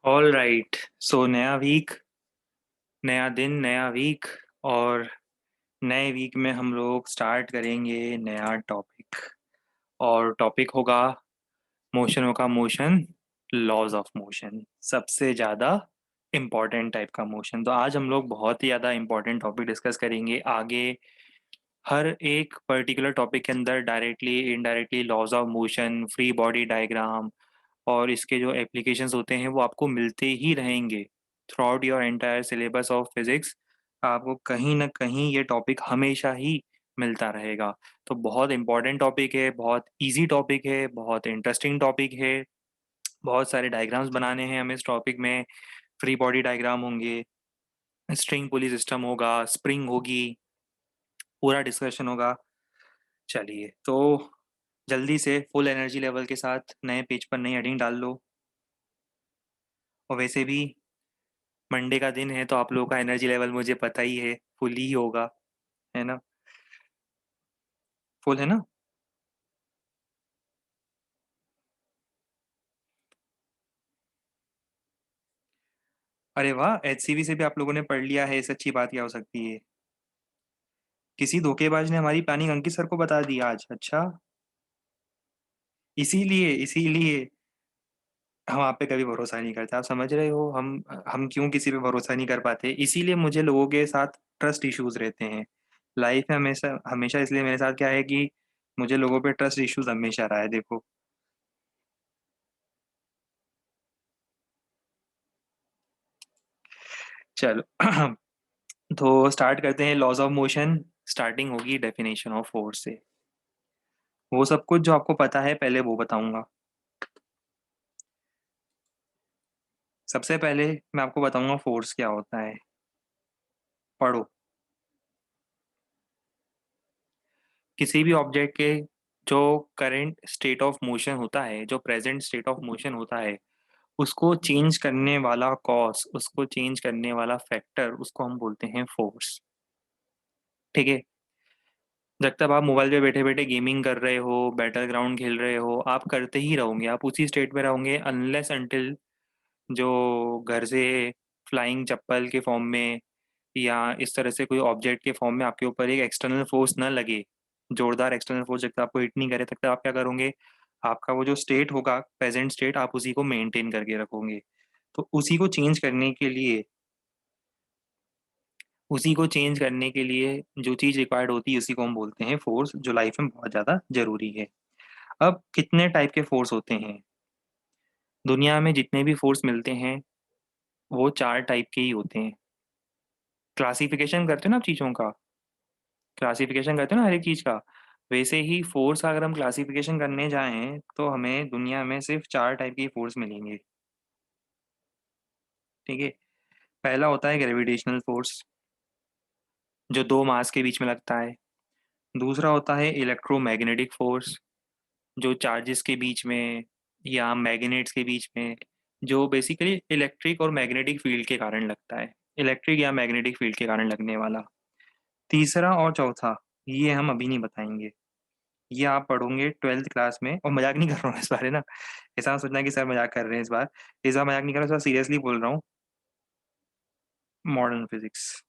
All right. सो नया week, नया दिन, नया वीक। और नए वीक में हम लोग स्टार्ट करेंगे नया टॉपिक। और टॉपिक होगा मोशन, होगा मोशन, लॉज ऑफ मोशन, सबसे ज़्यादा इम्पॉर्टेंट टाइप का मोशन। तो आज हम लोग बहुत ही ज़्यादा इम्पॉर्टेंट टॉपिक डिस्कस करेंगे। आगे हर एक पर्टिकुलर टॉपिक के अंदर directly indirectly laws of motion, free body diagram और इसके जो एप्लीकेशंस होते हैं वो आपको मिलते ही रहेंगे through out your entire syllabus of physics. आपको कहीं ना कहीं ये टॉपिक हमेशा ही मिलता रहेगा। तो बहुत इंपॉर्टेंट टॉपिक है, बहुत इजी टॉपिक है, बहुत इंटरेस्टिंग टॉपिक है। बहुत सारे डायग्राम्स बनाने हैं हमें इस टॉपिक में। फ्री बॉडी डायग्राम होंगे, स्ट्रिंग पुली सिस्टम होगा, स्प्रिंग होगी, पूरा डिस्कशन होगा। चलिए तो जल्दी से फुल एनर्जी लेवल के साथ नए पेज पर नई हेडिंग डाल लो। और वैसे भी मंडे का दिन है तो आप लोगों का एनर्जी लेवल मुझे पता ही है, फुल ही होगा, है ना? फुल है ना? अरे वाह, एचसीवी से भी आप लोगों ने पढ़ लिया है, इससे अच्छी बात क्या हो सकती है? किसी धोखेबाज ने हमारी प्लानिंग अंकित सर को बता दी आज। अच्छा, इसीलिए इसीलिए हम आप पे कभी भरोसा नहीं करते। आप समझ रहे हो हम क्यों किसी पे भरोसा नहीं कर पाते? इसीलिए मुझे लोगों के साथ ट्रस्ट इश्यूज रहते हैं लाइफ में, हमेशा हमेशा। इसलिए मेरे साथ क्या है कि मुझे लोगों पे ट्रस्ट इश्यूज हमेशा रहा है, देखो। चलो तो स्टार्ट करते हैं लॉज ऑफ मोशन। स्टार्टिंग होगी डेफिनेशन ऑफ फोर्स से। वो सब कुछ जो आपको पता है पहले वो बताऊंगा। सबसे पहले मैं आपको बताऊंगा फोर्स क्या होता है। पढ़ो। किसी भी ऑब्जेक्ट के जो करंट स्टेट ऑफ मोशन होता है, जो प्रेजेंट स्टेट ऑफ मोशन होता है, उसको चेंज करने वाला कॉज, उसको चेंज करने वाला फैक्टर, उसको हम बोलते हैं फोर्स। ठीक है? जब तक आप मोबाइल पे बैठे बैठे गेमिंग कर रहे हो, बैटल ग्राउंड खेल रहे हो, आप करते ही रहोगे, आप उसी स्टेट में रहोगे अनलेस अनटिल जो घर से फ्लाइंग चप्पल के फॉर्म में या इस तरह से कोई ऑब्जेक्ट के फॉर्म में आपके ऊपर एक एक्सटर्नल फोर्स न लगे, जोरदार एक्सटर्नल फोर्स जब तक आपको हिट नहीं करे तब तक आप क्या करोगे? आपका वो जो स्टेट होगा, प्रेजेंट स्टेट, आप उसी को मेंटेन करके रखोगे। तो उसी को चेंज करने के लिए जो चीज़ रिक्वायर्ड होती है उसी को हम बोलते हैं फोर्स, जो लाइफ में बहुत ज़्यादा जरूरी है। अब कितने टाइप के फोर्स होते हैं? दुनिया में जितने भी फोर्स मिलते हैं वो चार टाइप के ही होते हैं। क्लासिफिकेशन करते हो ना आप चीज़ों का, क्लासिफिकेशन करते हो ना हर एक चीज़ का, वैसे ही फोर्स का अगर हम क्लासिफिकेशन करने जाएं तो हमें दुनिया में सिर्फ चार टाइप की फोर्स मिलेंगे। ठीक है? पहला होता है ग्रेविटेशनल फोर्स, जो दो मास के बीच में लगता है। दूसरा होता है इलेक्ट्रोमैग्नेटिक फोर्स, जो चार्जेस के बीच में या मैग्नेट्स के बीच में, जो बेसिकली इलेक्ट्रिक और मैग्नेटिक फील्ड के कारण लगता है, इलेक्ट्रिक या मैग्नेटिक फील्ड के कारण लगने वाला। तीसरा और चौथा ये हम अभी नहीं बताएंगे, ये आप पढ़ोगे ट्वेल्थ क्लास में। और मजाक नहीं कर रहा हूँ इस बार, है ना? ऐसा मत सोचना कि सर मजाक कर रहे हैं इस बार। इस बार मजाक नहीं कर रहा हूँ, इस बार सीरियसली बोल रहा हूँ। मॉडर्न फिजिक्स,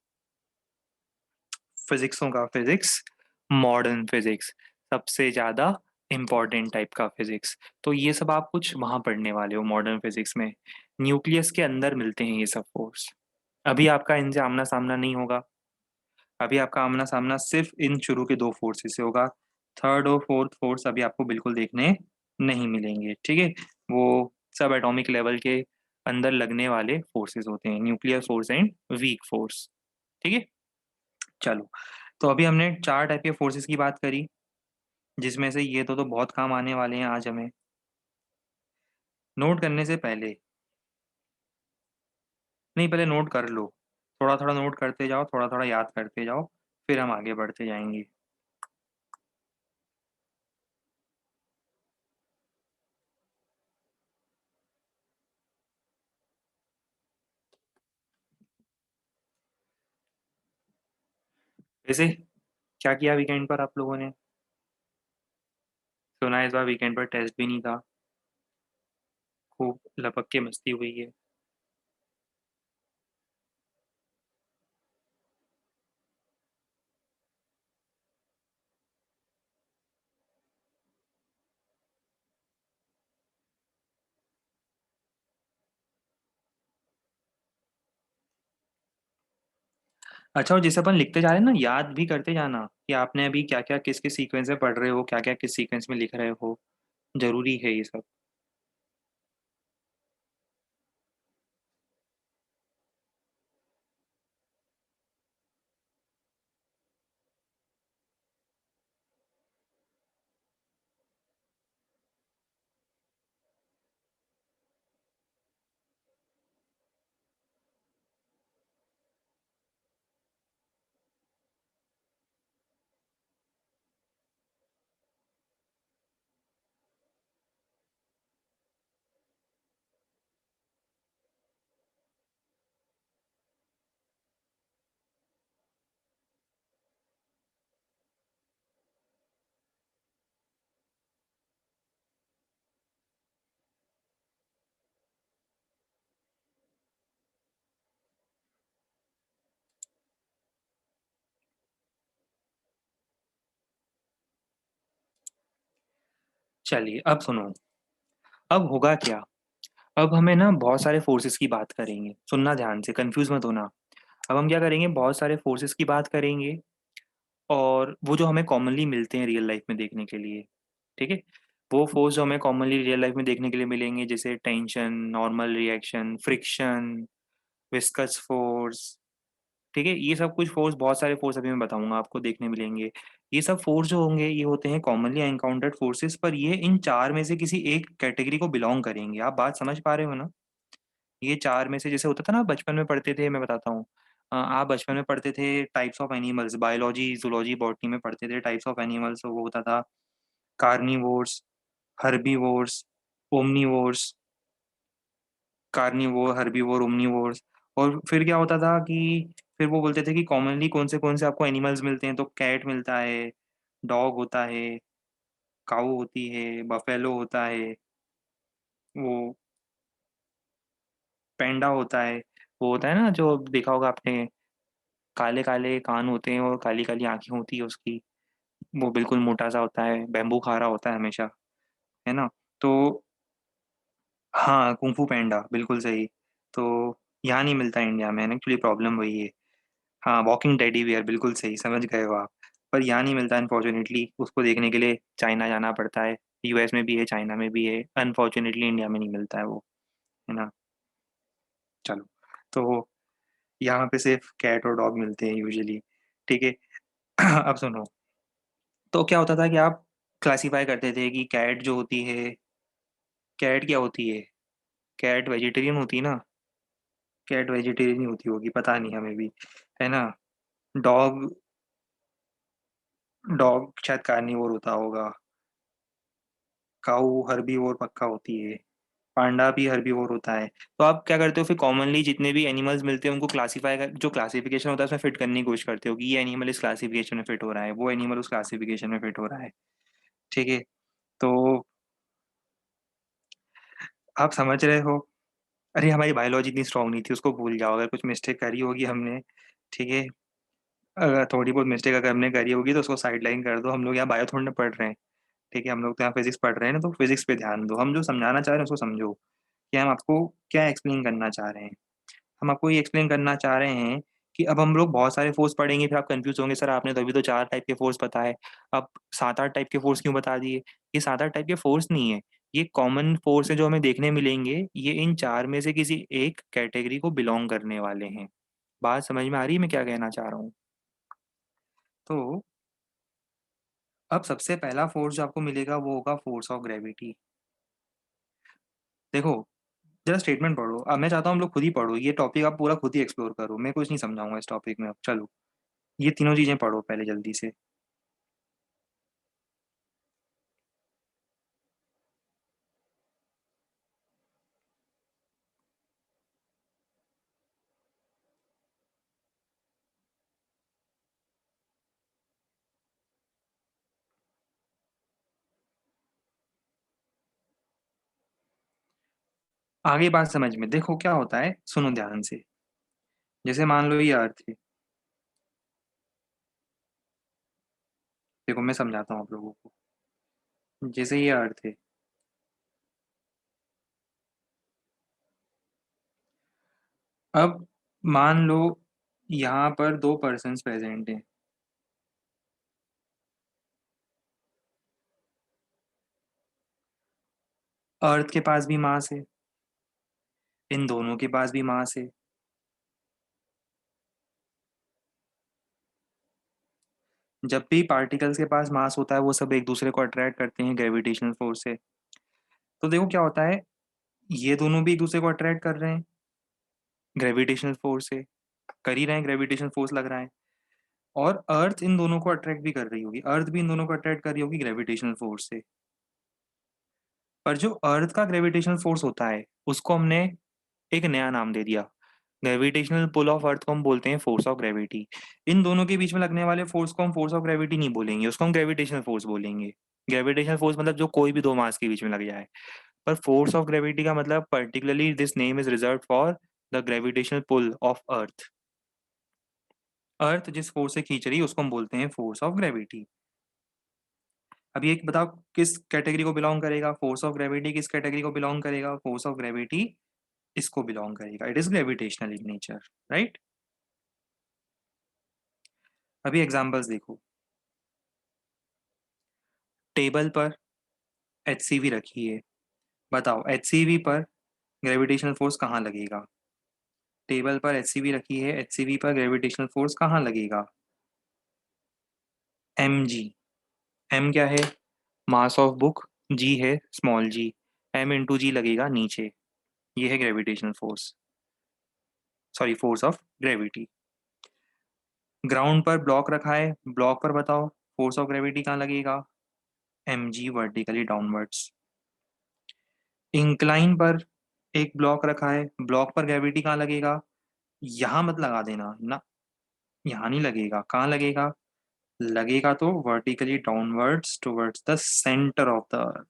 फिजिक्सों का फिजिक्स, मॉडर्न फिजिक्स, सबसे ज्यादा इम्पॉर्टेंट टाइप का फिजिक्स। तो ये सब आप कुछ वहां पढ़ने वाले हो मॉडर्न फिजिक्स में। न्यूक्लियस के अंदर मिलते हैं ये सब फोर्स। अभी आपका इनसे आमना सामना नहीं होगा। अभी आपका आमना सामना सिर्फ इन शुरू के दो फोर्सेस से होगा। थर्ड और फोर्थ फोर्स अभी आपको बिल्कुल देखने नहीं मिलेंगे। ठीक है? वो सब एटॉमिक लेवल के अंदर लगने वाले फोर्सेस होते हैं, nuclear force and weak force. ठीक है? चलो, तो अभी हमने चार टाइप के फोर्सेस की बात करी, जिसमें से ये तो बहुत काम आने वाले हैं आज हमें। नोट करने से पहले, नहीं पहले नोट कर लो, थोड़ा थोड़ा नोट करते जाओ, थोड़ा थोड़ा याद करते जाओ, फिर हम आगे बढ़ते जाएंगे। वैसे क्या किया वीकेंड पर आप लोगों ने? सुना है इस बार वीकेंड पर टेस्ट भी नहीं था, खूब लपक के मस्ती हुई है। अच्छा, और जैसे अपन लिखते जा रहे हैं ना, याद भी करते जाना कि आपने अभी क्या क्या किस किस सीक्वेंस में पढ़ रहे हो, क्या क्या किस सीक्वेंस में लिख रहे हो। जरूरी है ये सब। चलिए अब सुनो। अब होगा क्या। अब हमें ना बहुत सारे फोर्सेस की बात करेंगे, सुनना ध्यान से, कंफ्यूज मत होना। अब हम क्या करेंगे, बहुत सारे फोर्सेस की बात करेंगे, और वो जो हमें कॉमनली मिलते हैं रियल लाइफ में देखने के लिए। ठीक है। वो फोर्स जो हमें कॉमनली रियल लाइफ में देखने के लिए मिलेंगे, जैसे tension, normal reaction, friction, viscous force. ठीक है, ये सब कुछ फोर्स, बहुत सारे फोर्स अभी मैं बताऊंगा आपको देखने मिलेंगे। ये सब फोर्स जो होंगे ये होते हैं कॉमनली एनकाउंटर्ड फोर्सेस, पर ये इन चार में से किसी एक कैटेगरी को बिलोंग करेंगे। आप बात समझ पा रहे हो ना। ये चार में से, जैसे होता था ना बचपन में पढ़ते थे, मैं बताता हूँ। आप बचपन में पढ़ते थे types of animals, biology zoology botany में पढ़ते थे टाइप्स ऑफ एनिमल्स, वो होता था carnivores, herbivores, omnivores. Carnivore, herbivore, omnivores. और फिर क्या होता था कि फिर वो बोलते थे कि कॉमनली कौन से आपको एनिमल्स मिलते हैं, तो कैट मिलता है, डॉग होता है, काऊ होती है, बफेलो होता है, वो पेंडा होता है। वो होता है ना जो देखा होगा आपने, काले काले कान होते हैं और काली काली आंखें होती है उसकी। वो बिल्कुल मोटा सा होता है, बैम्बू खा रहा होता है हमेशा, है ना। तो हाँ, कुंफू पैंडा बिल्कुल सही। तो यहाँ नहीं मिलता इंडिया में, एक्चुअली प्रॉब्लम वही है। हाँ, वॉकिंग टेडी बियर, बिल्कुल सही समझ गए हो आप। पर यहाँ नहीं मिलता अनफॉर्चुनेटली, उसको देखने के लिए चाइना जाना पड़ता है। यूएस में भी है, चाइना में भी है, अनफॉर्चुनेटली इंडिया में नहीं मिलता है वो, है ना। चलो, तो यहाँ पे सिर्फ कैट और डॉग मिलते हैं यूजुअली। ठीक है। अब सुनो। तो क्या होता था कि आप क्लासीफाई करते थे कि कैट जो होती है, कैट क्या होती है, कैट वेजिटेरियन होती है ना। कैट वेजिटेरियन ही होती होगी, पता नहीं हमें भी, है ना। डॉग, डॉग शायद कार्निवोर होता होगा। काऊ हर्बीवोर पक्का होती है। पांडा भी हर्बीवोर होता है। तो आप क्या करते हो फिर, कॉमनली जितने भी एनिमल्स मिलते हैं उनको क्लासीफाई कर, जो क्लासिफिकेशन होता है उसमें फिट करने की कोशिश करते हो कि ये एनिमल इस क्लासिफिकेशन में फिट हो रहा है, वो एनिमल उस क्लासिफिकेशन में फिट हो रहा है। ठीक है। तो आप समझ रहे हो। अरे हमारी बायोलॉजी इतनी स्ट्रांग नहीं थी, उसको भूल जाओ, अगर कुछ मिस्टेक करी होगी हमने। ठीक है। अगर थोड़ी बहुत मिस्टेक अगर हमने करी होगी तो उसको साइड लाइन कर दो, हम लोग यहाँ बायो थोड़ी ना पढ़ रहे हैं। ठीक है, हम लोग तो यहाँ फिजिक्स पढ़ रहे हैं ना, तो फिजिक्स पे ध्यान दो, हम जो समझाना चाह रहे हैं उसको समझो कि हम आपको क्या एक्सप्लेन करना चाह रहे हैं। हम आपको ये एक्सप्लेन करना चाह रहे हैं कि अब हम लोग बहुत सारे फोर्स पढ़ेंगे, फिर आप कंफ्यूज होंगे, सर आपने तो अभी तो चार टाइप के फोर्स बताए, अब सात आठ टाइप के फोर्स क्यों बता दिए। ये सात आठ टाइप के फोर्स नहीं है, ये कॉमन फोर्स है जो हमें देखने मिलेंगे, ये इन चार में से किसी एक कैटेगरी को बिलोंग करने वाले हैं। बात समझ में आ रही है मैं क्या कहना चाह रहा हूँ। तो अब सबसे पहला फोर्स जो आपको मिलेगा वो होगा फोर्स ऑफ ग्रेविटी। देखो, जरा स्टेटमेंट पढ़ो, अब मैं चाहता हूँ हम लोग खुद ही पढ़ो, ये टॉपिक आप पूरा खुद ही एक्सप्लोर करो, मैं कुछ नहीं समझाऊंगा इस टॉपिक में। अब चलो, ये तीनों चीजें पढ़ो पहले जल्दी से। आगे बात समझ में, देखो क्या होता है, सुनो ध्यान से। जैसे मान लो ये अर्थ है। देखो मैं समझाता हूँ आप लोगों को। जैसे ये अर्थ है। अब मान लो यहाँ पर 2 पर्सन्स प्रेज़ेंट हैं। अर्थ के पास भी मास है, इन दोनों के पास भी मास है। जब भी पार्टिकल्स के पास मास होता है, वो सब एक-दूसरे को अट्रैक्ट करते हैं ग्रेविटेशनल फ़ोर्स से। तो देखो क्या होता है, ये दोनों भी एक-दूसरे को अट्रैक्ट कर रहे हैं ग्रेविटेशनल फ़ोर्स से, कर ही रहे हैं, ग्रेविटेशनल फ़ोर्स लग रहा है। और अर्थ इन दोनों को अट्रैक्ट भी कर रही होगी, अर्थ भी इन दोनों को अट्रैक्ट कर रही होगी ग्रेविटेशनल फ़ोर्स से। पर जो अर्थ का ग्रेविटेशनल फ़ोर्स होता है, उसको हमने एक नया नाम दे दिया। ग्रेविटेशनल पुल ऑफ अर्थ को हम बोलते हैं फ़ोर्स ऑफ ग्रेविटी। इन दोनों के बीच में लगने वाले फ़ोर्स को हम फ़ोर्स ऑफ ग्रेविटी नहीं बोलेंगे, उसको हम ग्रेविटेशनल फ़ोर्स बोलेंगे। ग्रेविटेशनल फ़ोर्स मतलब जो कोई भी 2 मास के बीच में लग जाए। पर फ़ोर्स ऑफ ग्रेविटी का मतलब particularly this name is reserved for the gravitational pull of earth. Earth जिस फ़ोर्स से खींच रही है उसको हम बोलते हैं फ़ोर्स ऑफ ग्रेविटी। अब ये एक बताओ किस कैटेगरी को बिलॉन्ग करेगा? फ़ोर्स ऑफ ग्रेविटी किस कैटेगरी को बिलॉन्ग करेगा? फ़ोर्स ऑफ ग्रेविटी इसको बिलॉन्ग करेगा। It is gravitational in nature, right? अभी एग्ज़ाम्पल्स देखो। टेबल पर एचसीवी रखी है। बताओ एचसीवी पर ग्रेविटेशनल फ़ोर्स कहाँ लगेगा? टेबल पर एचसीवी रखी है, एचसीवी पर ग्रेविटेशनल फ़ोर्स कहाँ लगेगा? एमजी। एम क्या है? Mass of book. जी है small G. M into G लगेगा नीचे। ये है gravitational force, sorry force of gravity. Ground पर ब्लॉक रखा है, ब्लॉक पर बताओ फ़ोर्स ऑफ ग्रेविटी कहाँ लगेगा? MG vertically downwards. इंक्लाइन पर एक ब्लॉक रखा है, ब्लॉक पर ग्रेविटी कहाँ लगेगा? यहाँ मत लगा देना, ना, यहाँ नहीं लगेगा, कहाँ लगेगा? लगेगा तो vertically downwards towards the centre of the earth.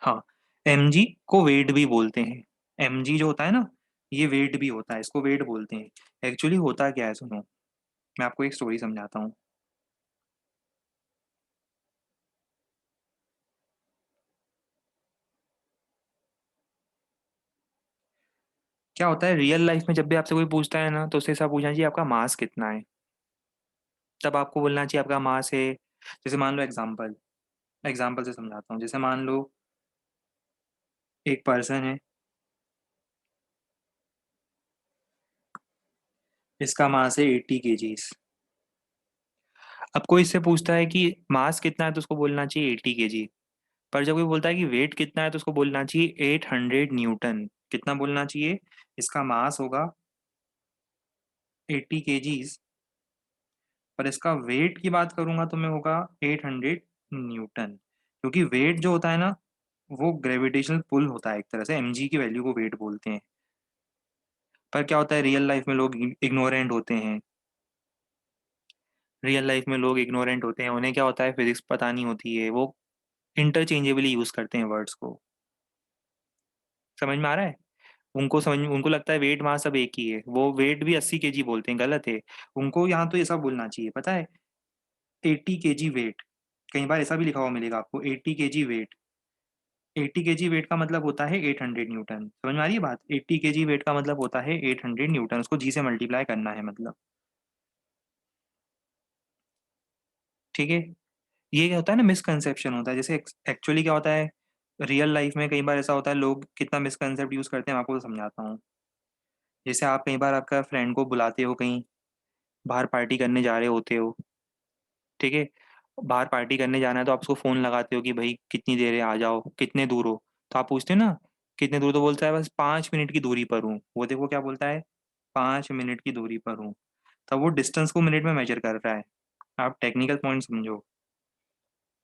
हाँ, एमजी को वेट भी बोलते हैं। एमजी जो होता है ना, ये वेट भी होता है, इसको वेट बोलते हैं। एक्चुअली होता क्या है सुनो, मैं आपको एक स्टोरी समझाता हूँ। क्या होता है रियल लाइफ में जब भी आपसे कोई पूछता है ना, तो उससे ऐसा पूछना चाहिए आपका मास कितना है? तब आपको बोलना चाहिए आपका मास है, जैसे मान लो एग्ज़ाम्पल, एग्ज़ाम्पल से समझाता हूँ। जैसे मान लो एक पर्सन है, इसका मास है 80 केजीज़। अब कोई इससे पूछता है कि मास कितना है तो उसको बोलना चाहिए 80 केजी। पर जब कोई बोलता है कि वेट कितना है तो उसको बोलना चाहिए 800 न्यूटन। कितना बोलना चाहिए? इसका मास होगा 80 केजीज़, पर इसका वेट की बात करूँगा तो मैं होगा 800 न्यूटन। क्योंकि वेट जो होता है ना, वो ग्रेविटेशनल पुल होता है एक तरह से, एमजी की वैल्यू को वेट बोलते हैं। पर क्या होता है रियल लाइफ में लोग इग्नोरेंट होते हैं। रियल लाइफ में लोग इग्नोरेंट होते हैं, उन्हें क्या होता है फिज़िक्स पता नहीं होती है, वो इंटरचेंजेबली यूज़ करते हैं वर्ड्स को। समझ में आ रहा है? उनको लगता है वेट मास सब एक ही है, वो वेट भी 80 केजी बोलते हैं, गलत है। उनको यहाँ तो ऐसा बोलना चाहिए पता है, 80 केजी वेट। कई बार ऐसा भी लिखा हुआ मिलेगा आपको 80 केजी वेट। 80 केजी वेट का मतलब होता है 800 न्यूटन। समझ में आ रही है बात? 80 केजी वेट का मतलब होता है 800 न्यूटन, उसको जी से मल्टीप्लाई करना है मतलब। ठीक है? ये क्या होता है ना, मिसकंसेप्शन होता है। जैसे एक्चुअली क्या होता है, रियल लाइफ में कई बार ऐसा होता है लोग कितना मिसकंसेप्ट यूज़ करते हैं, मैं आपको समझाता हूँ। जैसे आप कई बार आपका फ्रेंड को बुलाते हो कहीं, बाहर पार्टी करने जा रहे होते हो, ठीक है? बाहर पार्टी करने जाना है तो आप उसको फ़ोन लगाते हो कि भई कितनी देर है आ जाओ, कितने दूर हो? तो आप पूछते हो ना, कितने दूर? तो बोलता है बस 5 मिनट की दूरी पर हूँ। वो देखो क्या बोलता है, 5 मिनट की दूरी पर हूँ। तब वो डिस्टेंस को मिनट में मेज़र कर रहा है। आप टेक्निकल पॉइंट समझो।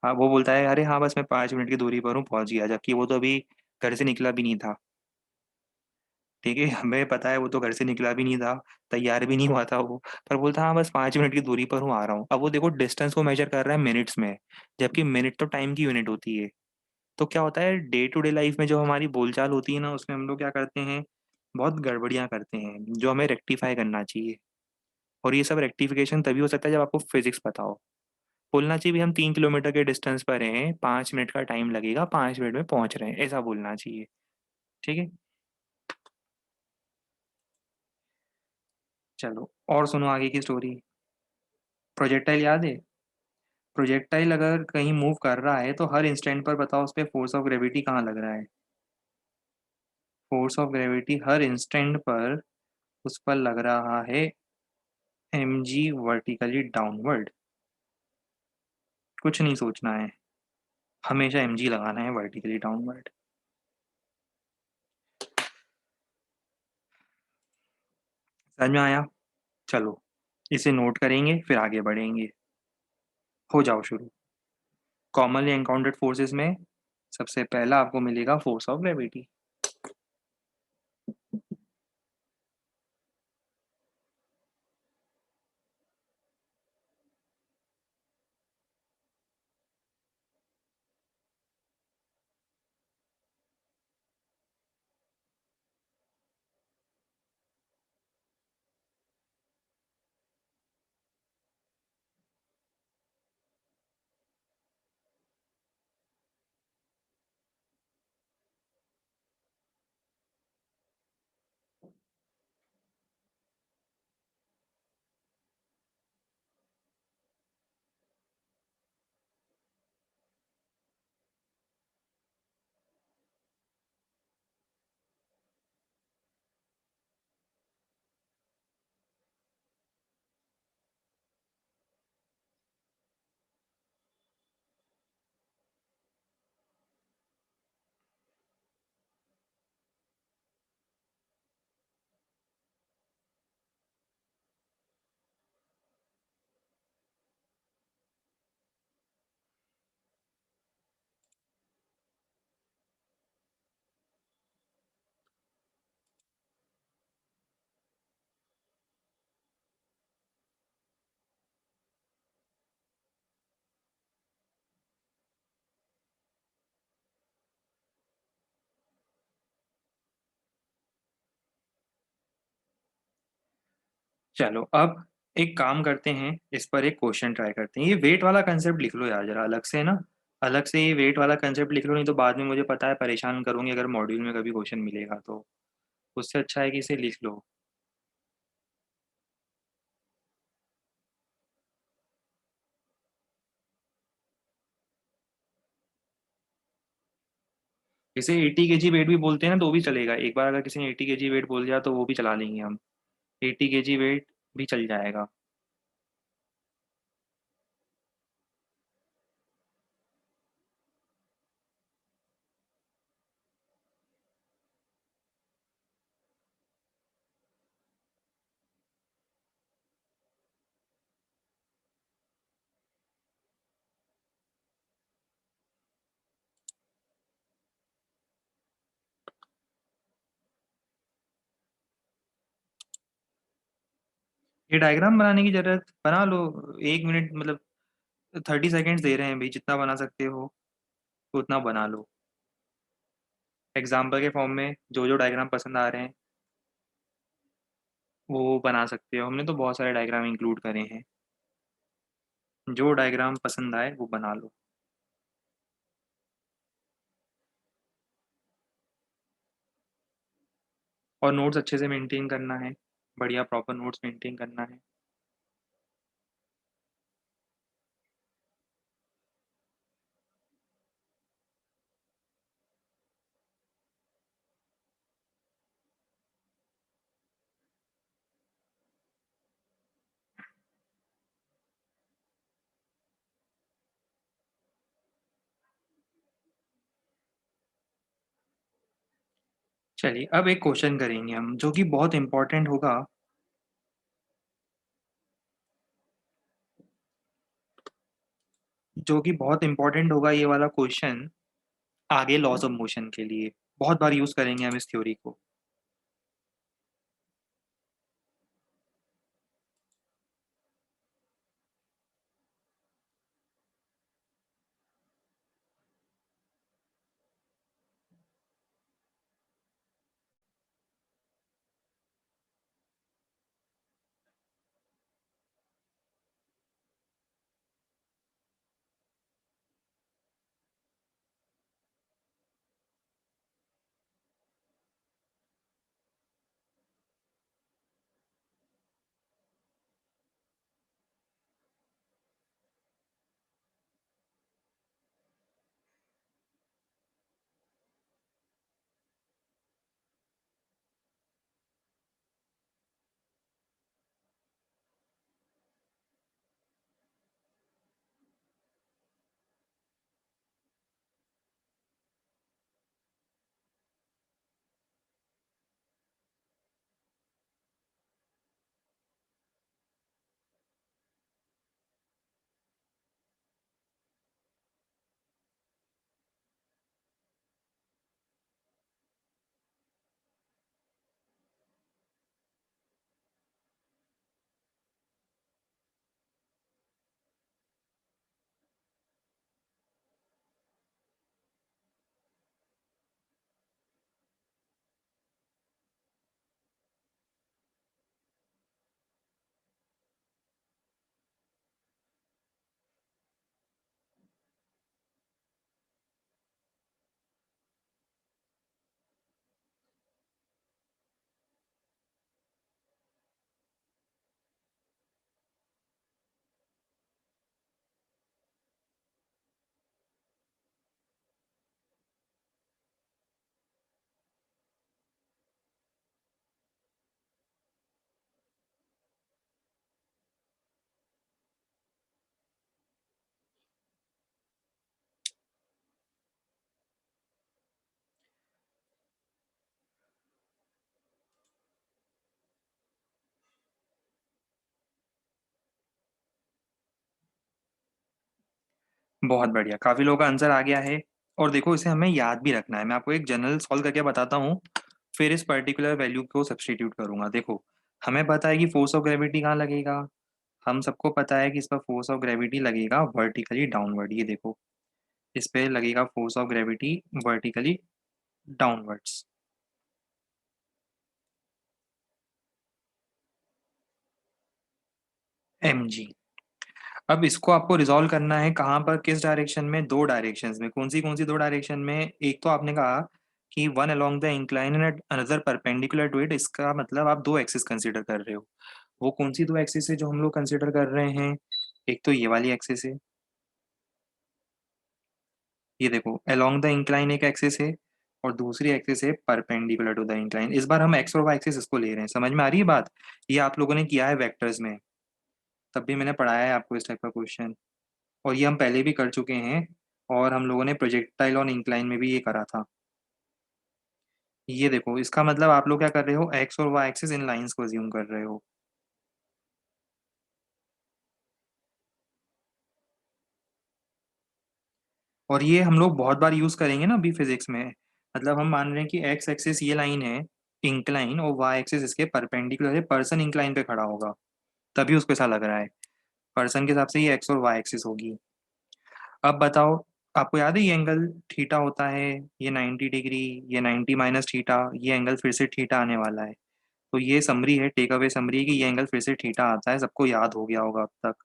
हाँ, वो बोलता है अरे हाँ, बस मैं 5 मिनट की दूरी पर हूँ, पहुँच गया। जबकि वो तो अभी घर से निकला भी नहीं था। ठीक है? हमें पता है वो तो घर से निकला भी नहीं था, तैयार भी नहीं हुआ था वो, पर बोलता हाँ, बस 5 मिनट की दूरी पर हूँ, आ रहा हूँ। अब वो देखो डिस्टेंस को मेज़र कर रहा है मिनट्स में, जबकि मिनट तो टाइम की यूनिट होती है। तो क्या होता है डे टू डे लाइफ़ में जो हमारी बोलचाल होती है ना, उसमें हम लोग क्या करते हैं, बहुत गड़बड़ियाँ करते हैं, जो हमें रेक्टिफ़ाई करना चाहिए। और ये सब रेक्टिफ़िकेशन तभी हो सकता है जब आपको फिज़िक्स पता हो। बोलना चाहिए भई हम 3 किलोमीटर के डिस्टेंस पर हैं, 5 मिनट का टाइम लगेगा, 5 मिनट में पहुँच रहे हैं, ऐसा बोलना चाहिए। ठीक है। चलो और सुनो आगे की स्टोरी। प्रोजेक्टाइल याद है? प्रोजेक्टाइल अगर कहीं मूव कर रहा है तो हर इंस्टेंट पर बताओ उस पर फोर्स ऑफ ग्रेविटी कहाँ लग रहा है। Force of gravity her instant पर उस पर लग रहा है mg वर्टिकली डाउनवर्ड। कुछ नहीं सोचना है, हमेशा mg लगाना है वर्टिकली डाउनवर्ड। समझ में आया? चलो इसे नोट करेंगे फिर आगे बढ़ेंगे। हो जाओ शुरू। कॉमनली एनकाउंटर्ड फोर्सेस में सबसे पहला आपको मिलेगा फोर्स ऑफ ग्रेविटी। चलो अब एक काम करते हैं, इस पर एक क्वेश्चन ट्राई करते हैं। ये वेट वाला कंसेप्ट लिख लो यार जरा अलग से ना। अलग से ये वेट वाला कंसेप्ट लिख लो, नहीं तो बाद में मुझे पता है परेशान करूंगी अगर मॉड्यूल में कभी क्वेश्चन मिलेगा तो। उससे अच्छा है कि इसे लिख लो। इसे 80 kg वेट भी बोलते हैं ना तो भी चलेगा। एक बार अगर किसी ने 80 kg वेट बोल दिया तो वो भी चला लेंगे हम। 80 kg वेट भी चल जाएगा। ये डायग्राम बनाने की जरूरत बना लो। 1 मिनट मतलब 30 सेकेंड्स दे रहे हैं भाई, जितना बना सकते हो उतना बना लो। एग्जाम्पल के फॉर्म में जो जो डायग्राम पसंद आ रहे हैं वो बना सकते हो। हमने तो बहुत सारे डायग्राम इंक्लूड करे हैं। जो डायग्राम पसंद आए वो बना लो। और नोट्स अच्छे से मेंटेन करना है। बढ़िया प्रॉपर नोट्स मेंटेन करना है। चलिए अब एक क्वेश्चन करेंगे हम जो कि बहुत इंपॉर्टेंट होगा। जो कि बहुत इंपॉर्टेंट होगा ये वाला क्वेश्चन आगे लॉज ऑफ मोशन के लिए। बहुत बार यूज करेंगे हम इस थ्योरी को। बहुत बढ़िया, काफ़ी लोगों का आंसर आ गया है। और देखो इसे हमें याद भी रखना है। मैं आपको एक जनरल सॉल्व करके बताता हूँ, फिर इस पर्टिकुलर वैल्यू को सब्स्टिट्यूट करूँगा। देखो, हमें पता है कि फोर्स ऑफ ग्रेविटी कहाँ लगेगा? हम सबको पता है कि इसका फोर्स ऑफ ग्रेविटी लगेगा वर्टिकली डाउनवर्ड। ये देखो, इस पे लगेगा force of gravity vertically downwards, mg। अब इसको आपको रिज़ॉल्व करना है कहाँ पर, किस डायरेक्शन में? 2 डायरेक्शंस में। कौन सी 2 डायरेक्शन में? एक तो आपने कहा कि one along the incline and another perpendicular to it, इसका मतलब आप 2 एक्सिस कंसीडर कर रहे हो। वो कौन सी 2 एक्सिस है जो हम लोग कंसीडर कर रहे हैं? एक तो ये वाली एक्सिस है, ये देखो अलोंग द इंक्लाइन एक एक्सिस है, और दूसरी एक्सिस है परपेंडिकुलर टू द इंक्लाइन। इस बार हम एक्स और वाई एक्सिस इसको ले रहे हैं। समझ में आ रही है बात? ये आप लोगों ने किया है वेक्टर्स में, तब भी मैंने पढ़ाया है आपको इस टाइप का क्वेश्चन, और ये हम पहले भी कर चुके हैं, और हम लोगों ने प्रोजेक्टाइल ऑन इंक्लाइन में भी ये करा था। ये देखो, इसका मतलब आप लोग क्या कर रहे हो, एक्स और वाई एक्सिस इन लाइंस को अज्यूम कर रहे हो। और ये हम लोग बहुत बार यूज करेंगे ना अभी फिजिक्स में। मतलब हम मान रहे हैं कि एक्स एक्सिस ये लाइन है इंक्लाइन, और वाई एक्सिस इसके परपेंडिकुलर है, पर्सन इंक्लाइन पे खड़ा होगा, तभी उसको ऐसा लग रहा है। पर्सन के हिसाब से ये एक्स और वाई एक्सिस होगी। अब बताओ, आपको याद है ये एंगल थीटा होता है, ये 90 डिग्री, ये 90 माइनस थीटा, ये एंगल फिर से थीटा आने वाला है। तो ये समरी है, टेक अवे समरी है कि ये एंगल फिर से थीटा आता है, सबको याद हो गया होगा अब तक।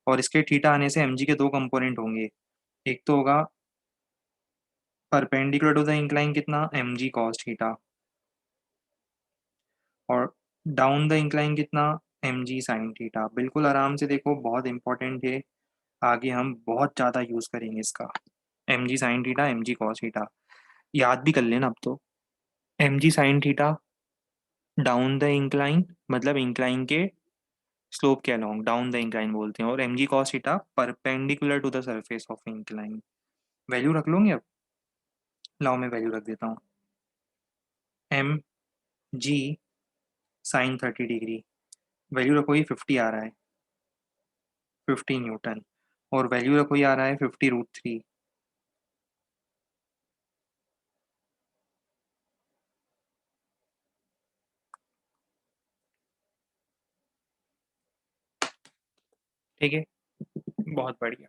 और इसके थीटा आने से mg के 2 कंपोनेंट होंगे। एक तो होगा परपेंडिकुलर टू द इंक्लाइन कितना, mg cos थीटा, और डाउन द इंक्लाइन कितना, mg sin थीटा। बिल्कुल आराम से देखो, बहुत इंपॉर्टेंट है, आगे हम बहुत ज़्यादा यूज़ करेंगे इसका। mg sin theta, mg cos theta, याद भी कर लेना अब तो। mg sin theta down the incline, मतलब इंक्लाइन के स्लोप के अलोंग डाउन द इंक्लाइन बोलते हैं, और mg cos theta perpendicular to the surface of incline. Value रख लोगे अब? लाओ मैं वैल्यू रख देता हूँ। M G sine 30 degree, value रखो ये 50 आ रहा है, 50 न्यूटन। और वैल्यू रखो ये आ रहा है 50√3। ठीक है, बहुत बढ़िया।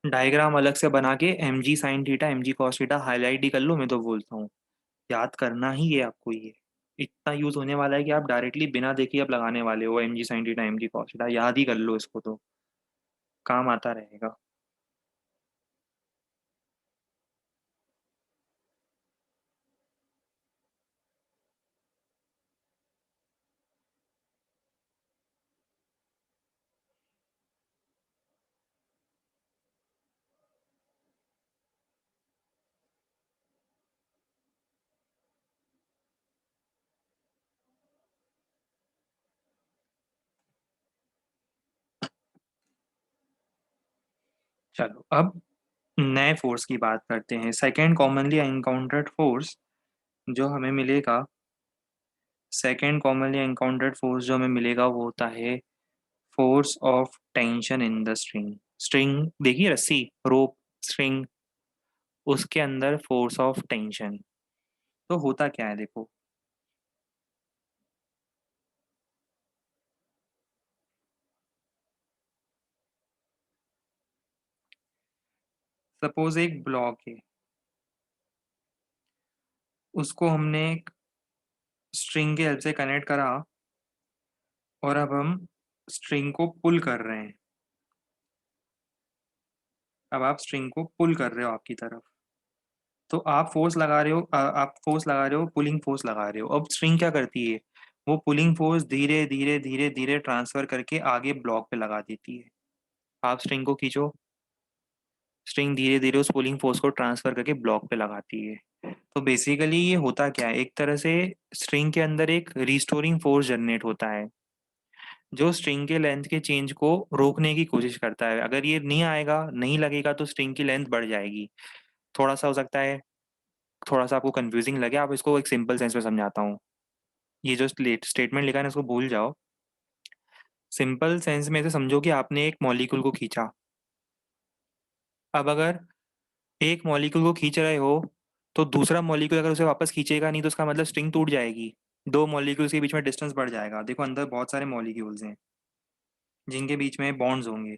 डायग्राम अलग से बना के mg sine theta mg cos theta highlight ही कर लो, मैं तो बोलता हूँ याद करना ही है आपको। ये इतना यूज होने वाला है कि आप डायरेक्टली बिना देखे अब लगाने वाले हो, mg sine theta mg cos theta याद ही कर लो इसको, तो काम आता रहेगा। चलो अब नए फोर्स की बात करते हैं। सेकेंड कॉमनली एनकाउंटर्ड फोर्स जो हमें मिलेगा, सेकेंड कॉमनली एनकाउंटर्ड फोर्स जो हमें मिलेगा वो होता है force of tension in the string. String देखिए, रस्सी, रोप, स्ट्रिंग, उसके अंदर फोर्स ऑफ टेंशन। तो होता क्या है देखो, सपोज एक ब्लॉक है, उसको हमने एक स्ट्रिंग के हेल्प से कनेक्ट करा, और अब हम स्ट्रिंग को पुल कर रहे हैं। अब आप स्ट्रिंग को पुल कर रहे हो आपकी तरफ, तो आप फोर्स लगा रहे हो, आप फोर्स लगा रहे हो, पुलिंग फोर्स लगा रहे हो। अब स्ट्रिंग क्या करती है, वो पुलिंग फोर्स धीरे धीरे धीरे धीरे ट्रांसफर करके आगे ब्लॉक पे लगा देती है। आप स्ट्रिंग को खींचो, स्ट्रिंग धीरे धीरे उस पुलिंग फोर्स को ट्रांसफर करके ब्लॉक पे लगाती है। तो बेसिकली ये होता क्या है, एक तरह से स्ट्रिंग के अंदर एक रिस्टोरिंग फोर्स जनरेट होता है, जो स्ट्रिंग के लेंथ के चेंज को रोकने की कोशिश करता है। अगर ये नहीं आएगा, नहीं लगेगा, तो स्ट्रिंग की लेंथ बढ़ जाएगी। थोड़ा सा हो सकता है, थोड़ा सा आपको कंफ्यूजिंग लगे, आप इसको एक सिंपल सेंस में समझाता हूँ। ये जो स्टेटमेंट लिखा है ना इसको भूल जाओ। सिंपल सेंस में इसे समझो कि आपने एक मॉलिक्यूल को खींचा। अब अगर एक मॉलिक्यूल को खींच रहे हो तो दूसरा मॉलिक्यूल अगर उसे वापस खींचेगा नहीं तो उसका मतलब स्ट्रिंग टूट जाएगी। दो मॉलिक्यूल्स के बीच में डिस्टेंस बढ़ जाएगा। देखो अंदर बहुत सारे मॉलिक्यूल्स हैं जिनके बीच में बॉन्ड्स होंगे,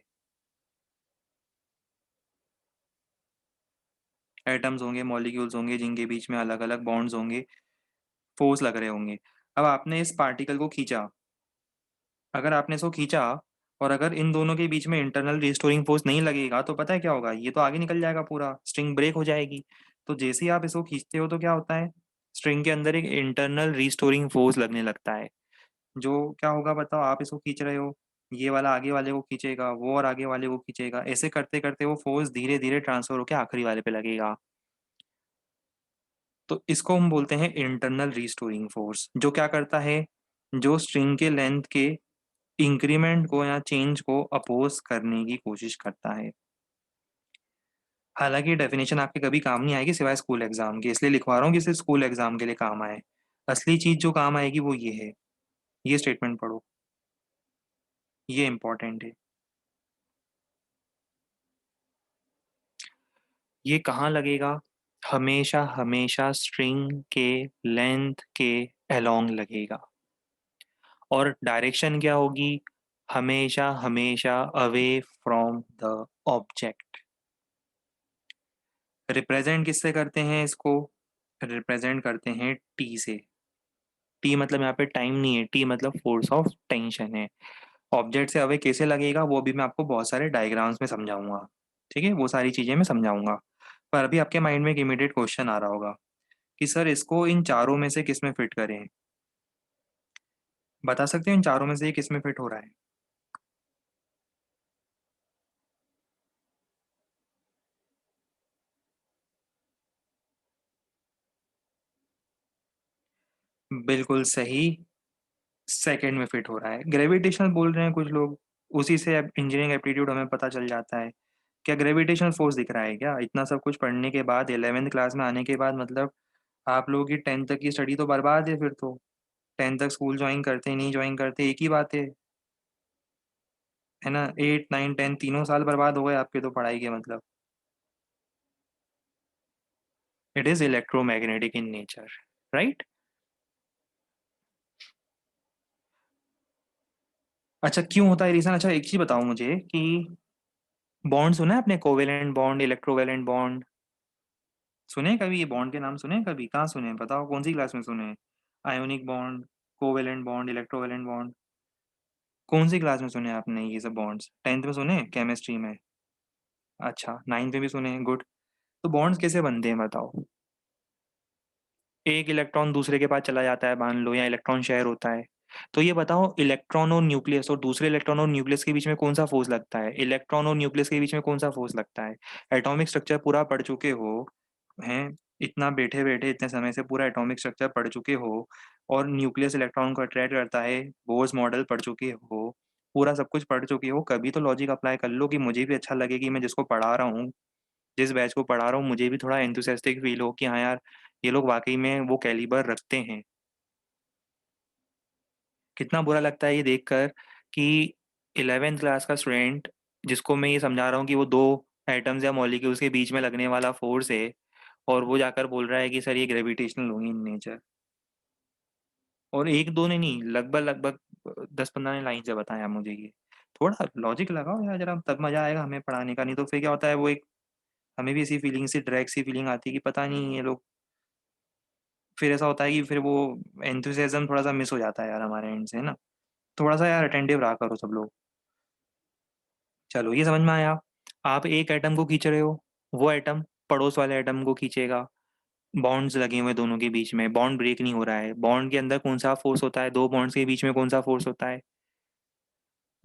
एटम्स होंगे, मॉलिक्यूल्स होंगे जिनके बीच में अलग अलग बॉन्ड्स होंगे, फोर्स लग रहे होंगे। अब आपने इस पार्टिकल को खींचा। अगर आपने इसको खींचा और अगर इन दोनों के बीच में इंटरनल रिस्टोरिंग फोर्स नहीं लगेगा तो पता है क्या होगा, ये तो आगे निकल जाएगा, पूरा स्ट्रिंग ब्रेक हो जाएगी। तो जैसे ही आप इसको खींचते हो तो क्या होता है, स्ट्रिंग के अंदर एक इंटरनल रिस्टोरिंग फोर्स लगने लगता है। जो क्या होगा बताओ, आप इसको खींच रहे हो, ये वाला आगे वाले को खींचेगा, वो और आगे वाले को खींचेगा, ऐसे करते करते वो फोर्स धीरे धीरे ट्रांसफर होकर आखिरी वाले पे लगेगा। तो इसको हम बोलते हैं इंटरनल रिस्टोरिंग फोर्स। जो क्या करता है, जो स्ट्रिंग के लेंथ के इंक्रीमेंट को या चेंज को अपोज करने की कोशिश करता है। हालांकि डेफिनेशन आपके कभी काम नहीं आएगी सिवाय स्कूल एग्जाम के, इसलिए लिखवा रहा हूँ कि सिर्फ स्कूल एग्जाम के लिए काम आए। असली चीज जो काम आएगी वो ये है। ये स्टेटमेंट पढ़ो, ये इंपॉर्टेंट है। ये कहाँ लगेगा, हमेशा हमेशा स्ट्रिंग के लेंथ के अलोंग लगेगा। और डायरेक्शन क्या होगी, हमेशा हमेशा away from the object. Represent किससे करते हैं इसको, रिप्रेजेंट करते हैं टी से। टी मतलब यहाँ पे टाइम नहीं है, टी मतलब फोर्स ऑफ टेंशन है। ऑब्जेक्ट से अवे कैसे लगेगा वो भी मैं आपको बहुत सारे डायग्राम्स में समझाऊंगा। ठीक है, वो सारी चीजें मैं समझाऊंगा। पर अभी आपके माइंड में एक इमीडिएट क्वेश्चन आ रहा होगा कि सर इसको इन चारों में से किस में फिट करें। बता सकते हो इन चारों में से ये किस में फिट हो रहा है। बिल्कुल सही, सेकंड में फिट हो रहा है। ग्रेविटेशनल बोल रहे हैं कुछ लोग, उसी से इंजीनियरिंग एप्टीट्यूड हमें पता चल जाता है। क्या ग्रेविटेशनल फोर्स दिख रहा है क्या, इतना सब कुछ पढ़ने के बाद, 11वीं क्लास में आने के बाद, मतलब आप लोगों की 10th तक की स्टडी तो बर्बाद है फिर तो। 10th तक स्कूल ज्वाइन करते नहीं ज्वाइन करते एक ही बात है ना। 8 9 10 तीनों साल बर्बाद हो गए आपके तो पढ़ाई के, मतलब it is electromagnetic in nature, right. अच्छा क्यों होता है रीजन, अच्छा एक चीज बताओ मुझे कि बॉन्ड सुना है आपने, कोवेलेंट बॉन्ड, इलेक्ट्रोवेलेंट बॉन्ड, सुने हैं कभी, ये बॉन्ड के नाम सुने हैं कभी, कहाँ सुने हैं बताओ, कौन सी क्लास में सुने हैं। Ionic bond, covalent bond, electrovalent bond, कौन सी क्लास में सुने हैं आपने ये सब बॉन्ड्स, 10th में सुने हैं केमिस्ट्री में। अच्छा 9th में भी सुने हैं, गुड। तो बॉन्ड्स कैसे बनते हैं बताओ। एक इलेक्ट्रॉन दूसरे के पास चला जाता है मान लो, या इलेक्ट्रॉन शेयर होता है। तो ये बताओ, इलेक्ट्रॉन और न्यूक्लियस और दूसरे इलेक्ट्रॉन और न्यूक्लियस के बीच में कौन सा फोर्स लगता है, इलेक्ट्रॉन और न्यूक्लियस के बीच में कौन सा फोर्स लगता है। एटॉमिक स्ट्रक्चर पूरा पढ़ चुके हो हैं, इतना बैठे बैठे इतने समय से पूरा एटॉमिक स्ट्रक्चर पढ़ चुके हो, और न्यूक्लियस इलेक्ट्रॉन को अट्रैक्ट करता है, बोर्स मॉडल पढ़ चुके हो, पूरा सब कुछ पढ़ चुके हो, कभी तो लॉजिक अप्लाई कर लो कि मुझे भी अच्छा लगे कि मैं जिसको पढ़ा रहा हूँ, जिस बैच को पढ़ा रहा हूँ, मुझे भी थोड़ा एंथुसियास्टिक फील हो कि हाँ यार ये लोग वाकई में वो कैलिबर रखते हैं। कितना बुरा लगता है ये देखकर कि 11th क्लास का स्टूडेंट, जिसको मैं ये समझा रहा हूँ कि वो दो एटम्स या मॉलिक्यूल्स के बीच में लगने वाला फोर्स है, और वो जाकर बोल रहा है कि सर ये ग्रेविटेशनल होगी इन नेचर। और एक दो ने नहीं, लगभग लगभग 10 15 ने लाइन से बताया मुझे ये। थोड़ा लॉजिक लगाओ यार जरा, तब मजा आएगा हमें पढ़ाने का, नहीं तो फिर क्या होता है वो एक, हमें भी ऐसी फीलिंग सी ड्रैग सी फीलिंग आती है कि पता नहीं ये लोग, फिर ऐसा होता है कि फिर वो एंथुसियाज्म थोड़ा सा मिस हो जाता है यार हमारे एंड से, है ना। थोड़ा सा यार अटेंटिव रहा करो सब लोग। चलो ये समझ में आया। आप एक एटम को खींच रहे हो, वो एटम पड़ोस वाले एटम को खींचेगा। बॉन्ड्स लगे हुए हैं दोनों के बीच में, बॉन्ड ब्रेक नहीं हो रहा है। बॉन्ड के अंदर कौन सा फोर्स होता है, दो बॉन्ड्स के बीच में कौन सा फोर्स होता है,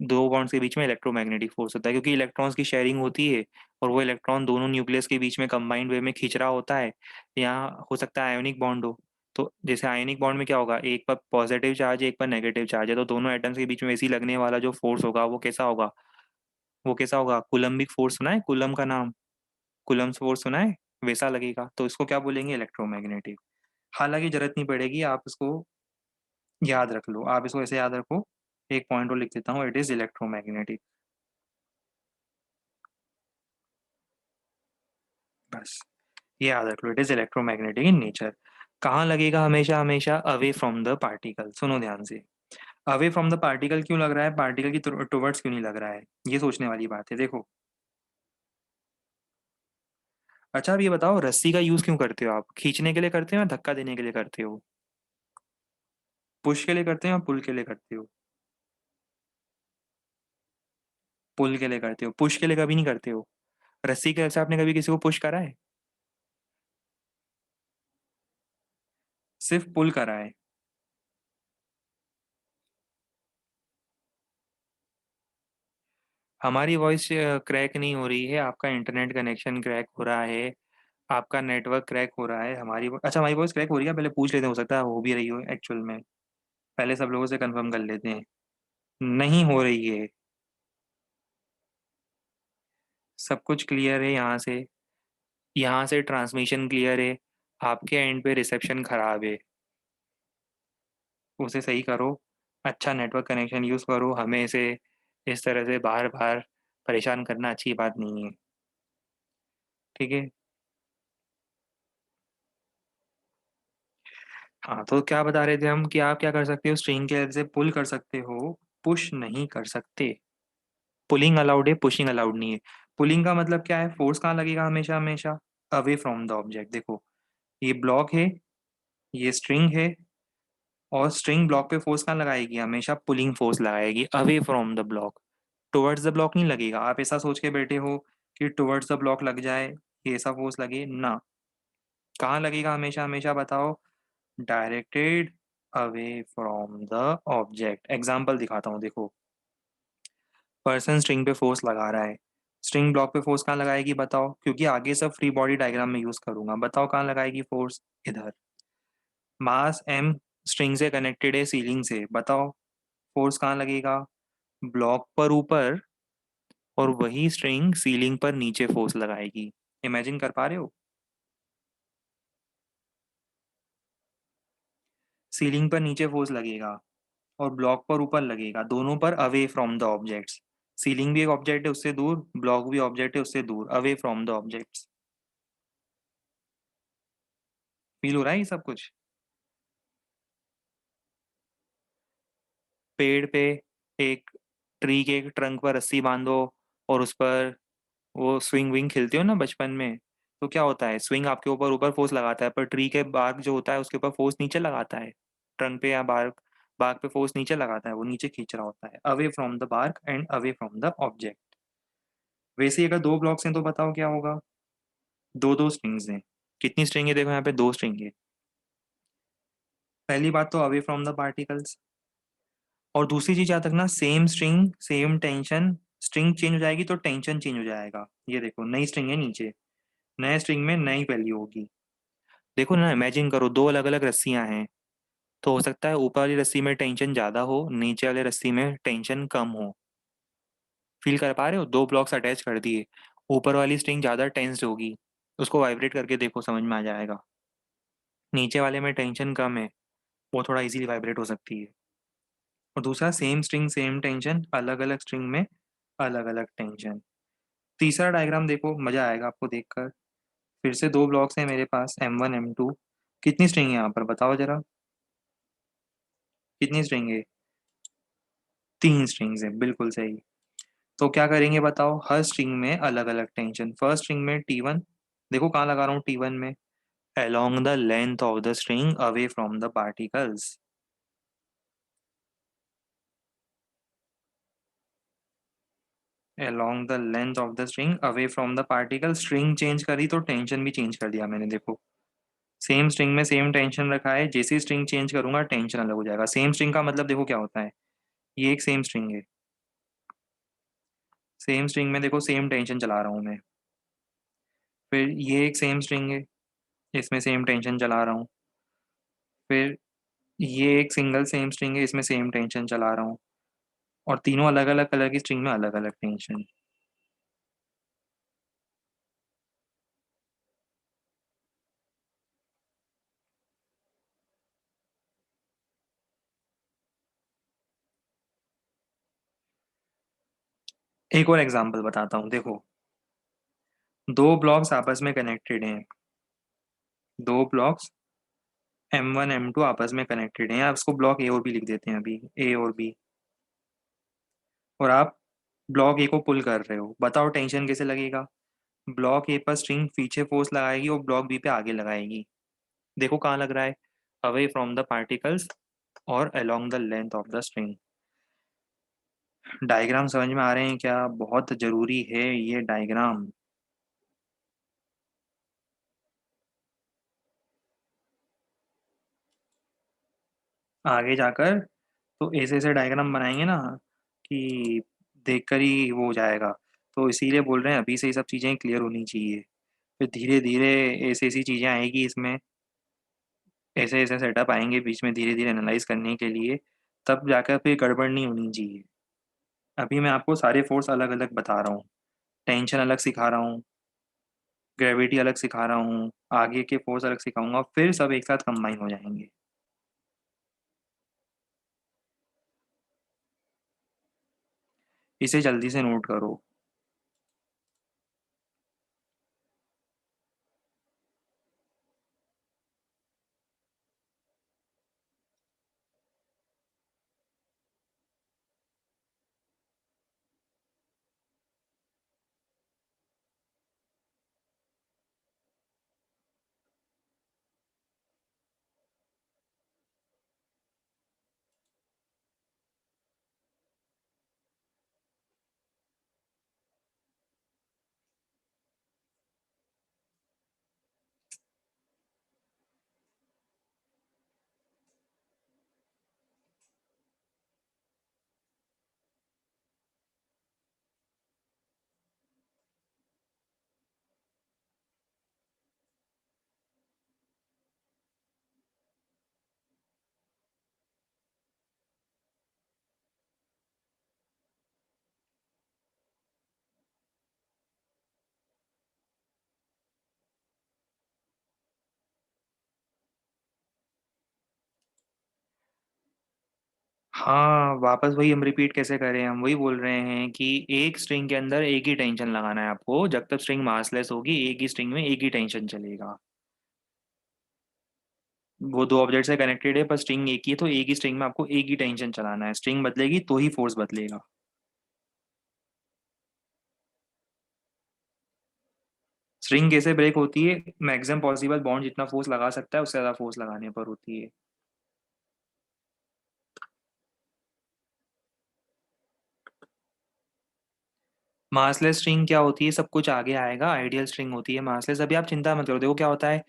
दो बॉन्ड्स के बीच में इलेक्ट्रोमैग्नेटिक फोर्स होता है, क्योंकि इलेक्ट्रॉन्स की शेयरिंग होती है, और वो इलेक्ट्रॉन दोनों न्यूक्लियस के बीच में कंबाइंड वे में खींच रहा होता है। यहाँ हो सकता है आयोनिक बॉन्ड हो। तो जैसे आयोनिक बॉन्ड में क्या होगा, एक पर पॉजिटिव चार्ज है एक पर नेगेटिव चार्ज है, तो दोनों एटम्स के बीच में वैसे ही लगने वाला जो फोर्स होगा वो कैसा होगा, वो कैसा होगा, कुलम्बिक फोर्स सुना है, कुलम का नाम, कुलम्स फोर्स सुना है, वैसा लगेगा। तो इसको क्या बोलेंगे, इलेक्ट्रोमैग्नेटिक। हालांकि जरूरत नहीं पड़ेगी, आप इसको याद रख लो, आप इसको ऐसे याद रखो। एक पॉइंट और लिख देता हूँ, इट इज इलेक्ट्रोमैग्नेटिक। बस, ये याद रख लो, it is electromagnetic in nature. कहाँ लगेगा हमेशा हमेशा? Away from the particle. सुनो ध्यान से, अवे फ्रॉम द पार्टिकल क्यों लग रहा है, पार्टिकल की टुवर्ड्स क्यों नहीं लग रहा है? ये सोचने वाली बात है, देखो। अच्छा, अब ये बताओ, रस्सी का यूज क्यों करते हो आप? खींचने के लिए करते हो या धक्का देने के लिए करते हो? पुश के लिए करते हो या पुल के लिए करते हो? पुल के लिए करते हो, पुश के लिए कभी नहीं करते हो। रस्सी के से आपने कभी किसी को पुश करा है? सिर्फ पुल करा है। हमारी वॉइस क्रैक नहीं हो रही है, आपका इंटरनेट कनेक्शन क्रैक हो रहा है। आपका नेटवर्क क्रैक हो रहा है। अच्छा, हमारी वॉइस क्रैक हो रही है, पहले पूछ लेते हैं, हो सकता है हो भी रही हो एक्चुअल में। पहले सब लोगों से कंफर्म कर लेते हैं। नहीं हो रही है। सब कुछ क्लियर है यहाँ से। यहाँ से ट्रांसमिशन क्लियर है। आपके एंड पे रिसेप्शन खराब है। उसे सही करो। अच्छा नेटवर्क कनेक्शन यूज़ करो। हमें इसे इस तरह से बार बार परेशान करना अच्छी बात नहीं है। ठीक है। हाँ, तो क्या बता रहे थे हम कि आप क्या कर सकते हो? स्ट्रिंग के हेल्प से पुल कर सकते हो, पुश नहीं कर सकते। पुलिंग अलाउड है, पुशिंग अलाउड नहीं है। पुलिंग का मतलब क्या है? फोर्स कहाँ लगेगा हमेशा हमेशा? Away from the object. देखो, ये ब्लॉक है, ये स्ट्रिंग है, और स्ट्रिंग ब्लॉक पे फोर्स कहाँ लगाएगी? हमेशा पुलिंग फोर्स लगाएगी, away from the block. Towards the block नहीं लगेगा। आप ऐसा सोच के बैठे हो कि टुवर्ड्स द ब्लॉक लग जाए, ये ऐसा फोर्स लगे ना। कहाँ लगेगा हमेशा हमेशा, बताओ? Directed away from the object. Example दिखाता हूँ, देखो। पर्सन स्ट्रिंग पे फोर्स लगा रहा है, स्ट्रिंग ब्लॉक पे फोर्स कहाँ लगाएगी बताओ? क्योंकि आगे सब फ्री बॉडी डायग्राम में यूज करूंगा, बताओ कहाँ लगाएगी फोर्स? इधर। मास एम स्ट्रिंग से कनेक्टेड है सीलिंग से, बताओ फोर्स कहाँ लगेगा? ब्लॉक पर ऊपर। और वही स्ट्रिंग सीलिंग पर नीचे फोर्स लगाएगी। इमेजिन कर पा रहे हो? सीलिंग पर नीचे फोर्स लगेगा और ब्लॉक पर ऊपर लगेगा, दोनों पर away from the objects. Ceiling भी एक ऑब्जेक्ट है, उससे दूर। ब्लॉक भी ऑब्जेक्ट है, उससे दूर। Away from the objects. Feel हो रहा है ये सब कुछ? पेड़ पे एक ट्री के एक ट्रंक पर रस्सी बांधो, और उस पर वो स्विंग विंग खेलते हो ना बचपन में, तो क्या होता है? स्विंग आपके ऊपर ऊपर फोर्स लगाता है, पर ट्री के बार्क जो होता है उसके ऊपर फोर्स नीचे लगाता है। ट्रंक पे या बार्क, बार्क पे फोर्स नीचे लगाता है, वो नीचे खींच रहा होता है। Away from the bark and away from the object. वैसे ही अगर दो ब्लॉक्स हैं तो बताओ क्या होगा? दो दो स्ट्रिंग्स हैं। कितनी स्ट्रिंग है? देखो यहाँ पे दो स्ट्रिंग है। पहली बात तो अवे फ्रॉम द पार्टिकल्स। और दूसरी चीज याद रखना, same string same tension. String change हो जाएगी तो टेंशन चेंज हो जाएगा। ये देखो, नई स्ट्रिंग है नीचे, नए स्ट्रिंग में नई वैल्यू होगी। देखो ना, इमेजिन करो, दो अलग अलग रस्सियां हैं। तो हो सकता है ऊपर वाली रस्सी में टेंशन ज्यादा हो, नीचे वाली रस्सी में टेंशन कम हो। फील कर पा रहे हो? दो ब्लॉक्स अटैच कर दिए, ऊपर वाली स्ट्रिंग ज्यादा टेंस्ड होगी, उसको वाइब्रेट करके देखो, समझ में आ जाएगा। नीचे वाले में टेंशन कम है, वो थोड़ा इजीली वाइब्रेट हो सकती है। और दूसरा, सेम स्ट्रिंग सेम टेंशन, अलग अलग स्ट्रिंग में अलग अलग टेंशन। तीसरा डायग्राम देखो, मजा आएगा आपको देखकर। फिर से दो ब्लॉक्स हैं मेरे पास, M1 M2। कितनी स्ट्रिंग है यहाँ पर बताओ जरा? कितनी स्ट्रिंग है? तीन स्ट्रिंग्स है, बिल्कुल सही। तो क्या करेंगे बताओ? हर स्ट्रिंग में अलग अलग टेंशन। फर्स्ट स्ट्रिंग में T1, देखो कहाँ लगा रहा हूँ T1 में? along the length of the string away from the particles। along the length of the string away from the particle। String change करी तो टेंशन भी चेंज कर दिया मैंने, देखो। सेम स्ट्रिंग में सेम टेंशन रखा है, जैसे स्ट्रिंग चेंज करूंगा टेंशन अलग हो जाएगा। सेम स्ट्रिंग का मतलब देखो क्या होता है? ये एक सेम स्ट्रिंग है, सेम स्ट्रिंग में देखो सेम टेंशन चला रहा हूँ मैं। फिर ये एक सेम स्ट्रिंग है, इसमें सेम टेंशन चला रहा हूँ। फिर ये एक सिंगल सेम स्ट्रिंग है, इसमें सेम टेंशन चला रहा हूँ। और तीनों अलग अलग कलर की स्ट्रिंग में अलग अलग टेंशन। एक और एग्जांपल बताता हूँ, देखो। दो ब्लॉक्स आपस में कनेक्टेड हैं। दो ब्लॉक्स M1 M2 आपस में कनेक्टेड हैं। आप इसको ब्लॉक ए और बी लिख देते हैं अभी, ए और बी। और आप ब्लॉक ए को पुल कर रहे हो, बताओ टेंशन कैसे लगेगा। ब्लॉक ए पर स्ट्रिंग पीछे फोर्स लगाएगी और ब्लॉक बी पे आगे लगाएगी। देखो कहाँ लग रहा है, अवे फ्रॉम द पार्टिकल्स और along the length of the string. Diagram समझ में आ रहे हैं क्या? बहुत जरूरी है ये डायग्राम। आगे जाकर तो ऐसे ऐसे डायग्राम बनाएंगे ना कि देखकर ही वो हो जाएगा। तो इसीलिए बोल रहे हैं अभी से ये सब चीज़ें क्लियर होनी चाहिए। फिर धीरे धीरे ऐसी ऐसी चीज़ें आएगी इसमें, ऐसे ऐसे सेटअप आएंगे बीच में धीरे धीरे एनालाइज करने के लिए। तब जाकर फिर गड़बड़ नहीं होनी चाहिए। अभी मैं आपको सारे फोर्स अलग अलग बता रहा हूँ। टेंशन अलग सिखा रहा हूँ, ग्रेविटी अलग सिखा रहा हूँ, आगे के फोर्स अलग सिखाऊंगा, फिर सब एक साथ कंबाइन हो जाएंगे। इसे जल्दी से नोट करो। हाँ, वापस वही हम रिपीट कैसे करें? हम वही बोल रहे हैं कि एक स्ट्रिंग के अंदर एक ही टेंशन लगाना है आपको। जब तक स्ट्रिंग मासलेस होगी एक ही स्ट्रिंग में एक ही टेंशन चलेगा। वो दो ऑब्जेक्ट से कनेक्टेड है पर स्ट्रिंग एक ही है, तो एक ही स्ट्रिंग में आपको एक ही टेंशन चलाना है। स्ट्रिंग बदलेगी तो ही फोर्स बदलेगा। स्ट्रिंग कैसे ब्रेक होती है? मैक्सिमम पॉसिबल बॉन्ड जितना फोर्स लगा सकता है उससे ज्यादा फोर्स लगाने पर होती है। मासलेस स्ट्रिंग क्या होती है? सब कुछ आगे आएगा, आइडियल स्ट्रिंग होती है मासलेस। अभी आप चिंता मत करो, देखो क्या होता है।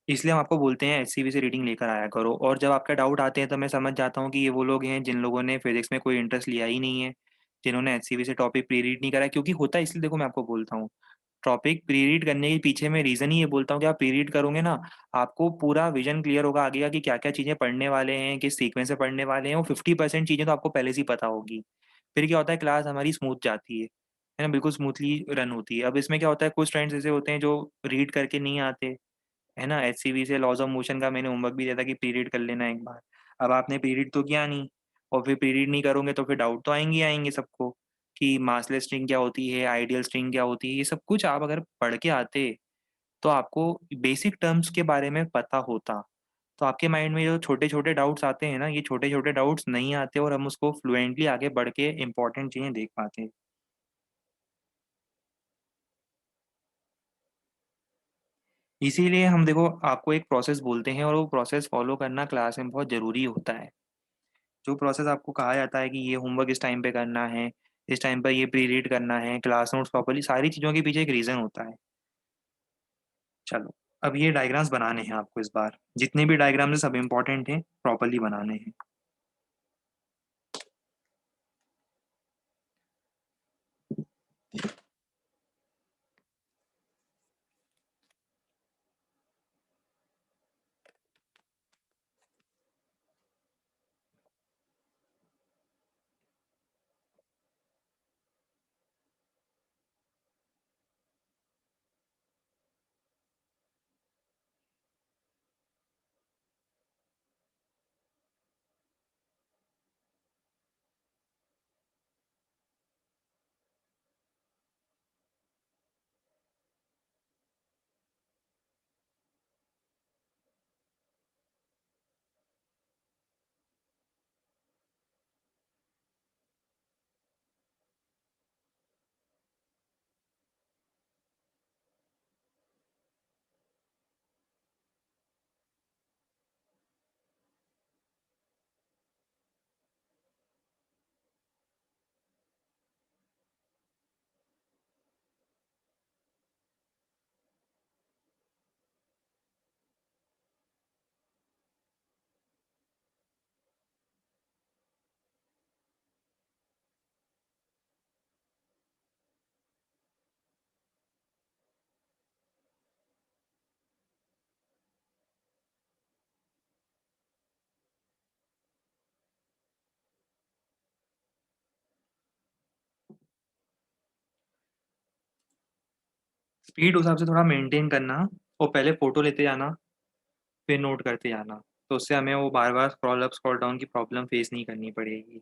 इसलिए हम आपको बोलते हैं एचसीबी से रीडिंग लेकर आया करो। और जब आपका डाउट आते हैं तो मैं समझ जाता हूँ कि ये वो लोग हैं जिन लोगों ने फिजिक्स में कोई इंटरेस्ट लिया ही नहीं है, जिन्होंने एचसीबी से टॉपिक प्री रीड नहीं करा है। क्योंकि होता है इसलिए, देखो मैं आपको बोलता हूँ, टॉपिक प्री रीड करने के पीछे मैं रीजन ही ये बोलता हूँ कि आप प्री रीड करोगे ना, आपको पूरा विजन क्लियर होगा आगे का कि क्या क्या चीजें पढ़ने वाले हैं, किस सीक्वेंस से पढ़ने वाले हैं। वो 50% चीजें तो आपको पहले से ही पता होगी। फिर क्या होता है, क्लास हमारी स्मूथ जाती है ना, बिल्कुल स्मूथली रन होती है। अब इसमें क्या होता है, कुछ स्टूडेंट्स ऐसे होते हैं जो रीड करके नहीं आते, है ना। एचसीबी से लॉज ऑफ मोशन का मैंने होमवर्क भी दिया था कि पीरियड कर लेना एक बार। अब आपने पीरियड तो किया नहीं, और फिर पीरियड नहीं करोगे तो फिर डाउट तो आएंगे ही आएंगे सबको कि मासलेस स्ट्रिंग क्या होती है, आइडियल स्ट्रिंग क्या होती है। ये सब कुछ आप अगर पढ़ के आते तो आपको बेसिक टर्म्स के बारे में पता होता, तो आपके माइंड में जो छोटे छोटे डाउट्स आते हैं ना, ये छोटे छोटे डाउट्स नहीं आते और हम उसको फ्लुएंटली आगे बढ़ के इंपॉर्टेंट चीजें देख पाते हैं। इसीलिए हम देखो आपको एक प्रोसेस बोलते हैं और वो प्रोसेस फॉलो करना क्लास में बहुत जरूरी होता है। जो प्रोसेस आपको कहा जाता है कि ये होमवर्क इस टाइम पे करना है, इस टाइम पर ये प्री रीड करना है, क्लास नोट्स प्रॉपर्ली, सारी चीज़ों के पीछे एक रीज़न होता है। चलो, अब ये डायग्राम्स बनाने हैं आपको इस बार। जितने भी डायग्राम्स हैं सब इंपॉर्टेंट हैं, प्रॉपर्ली बनाने हैं। स्पीड उस हिसाब से थोड़ा मेंटेन करना, और पहले फोटो लेते जाना, फिर नोट करते जाना। तो उससे हमें वो बार बार स्क्रॉल अप स्क्रॉल डाउन की प्रॉब्लम फेस नहीं करनी पड़ेगी।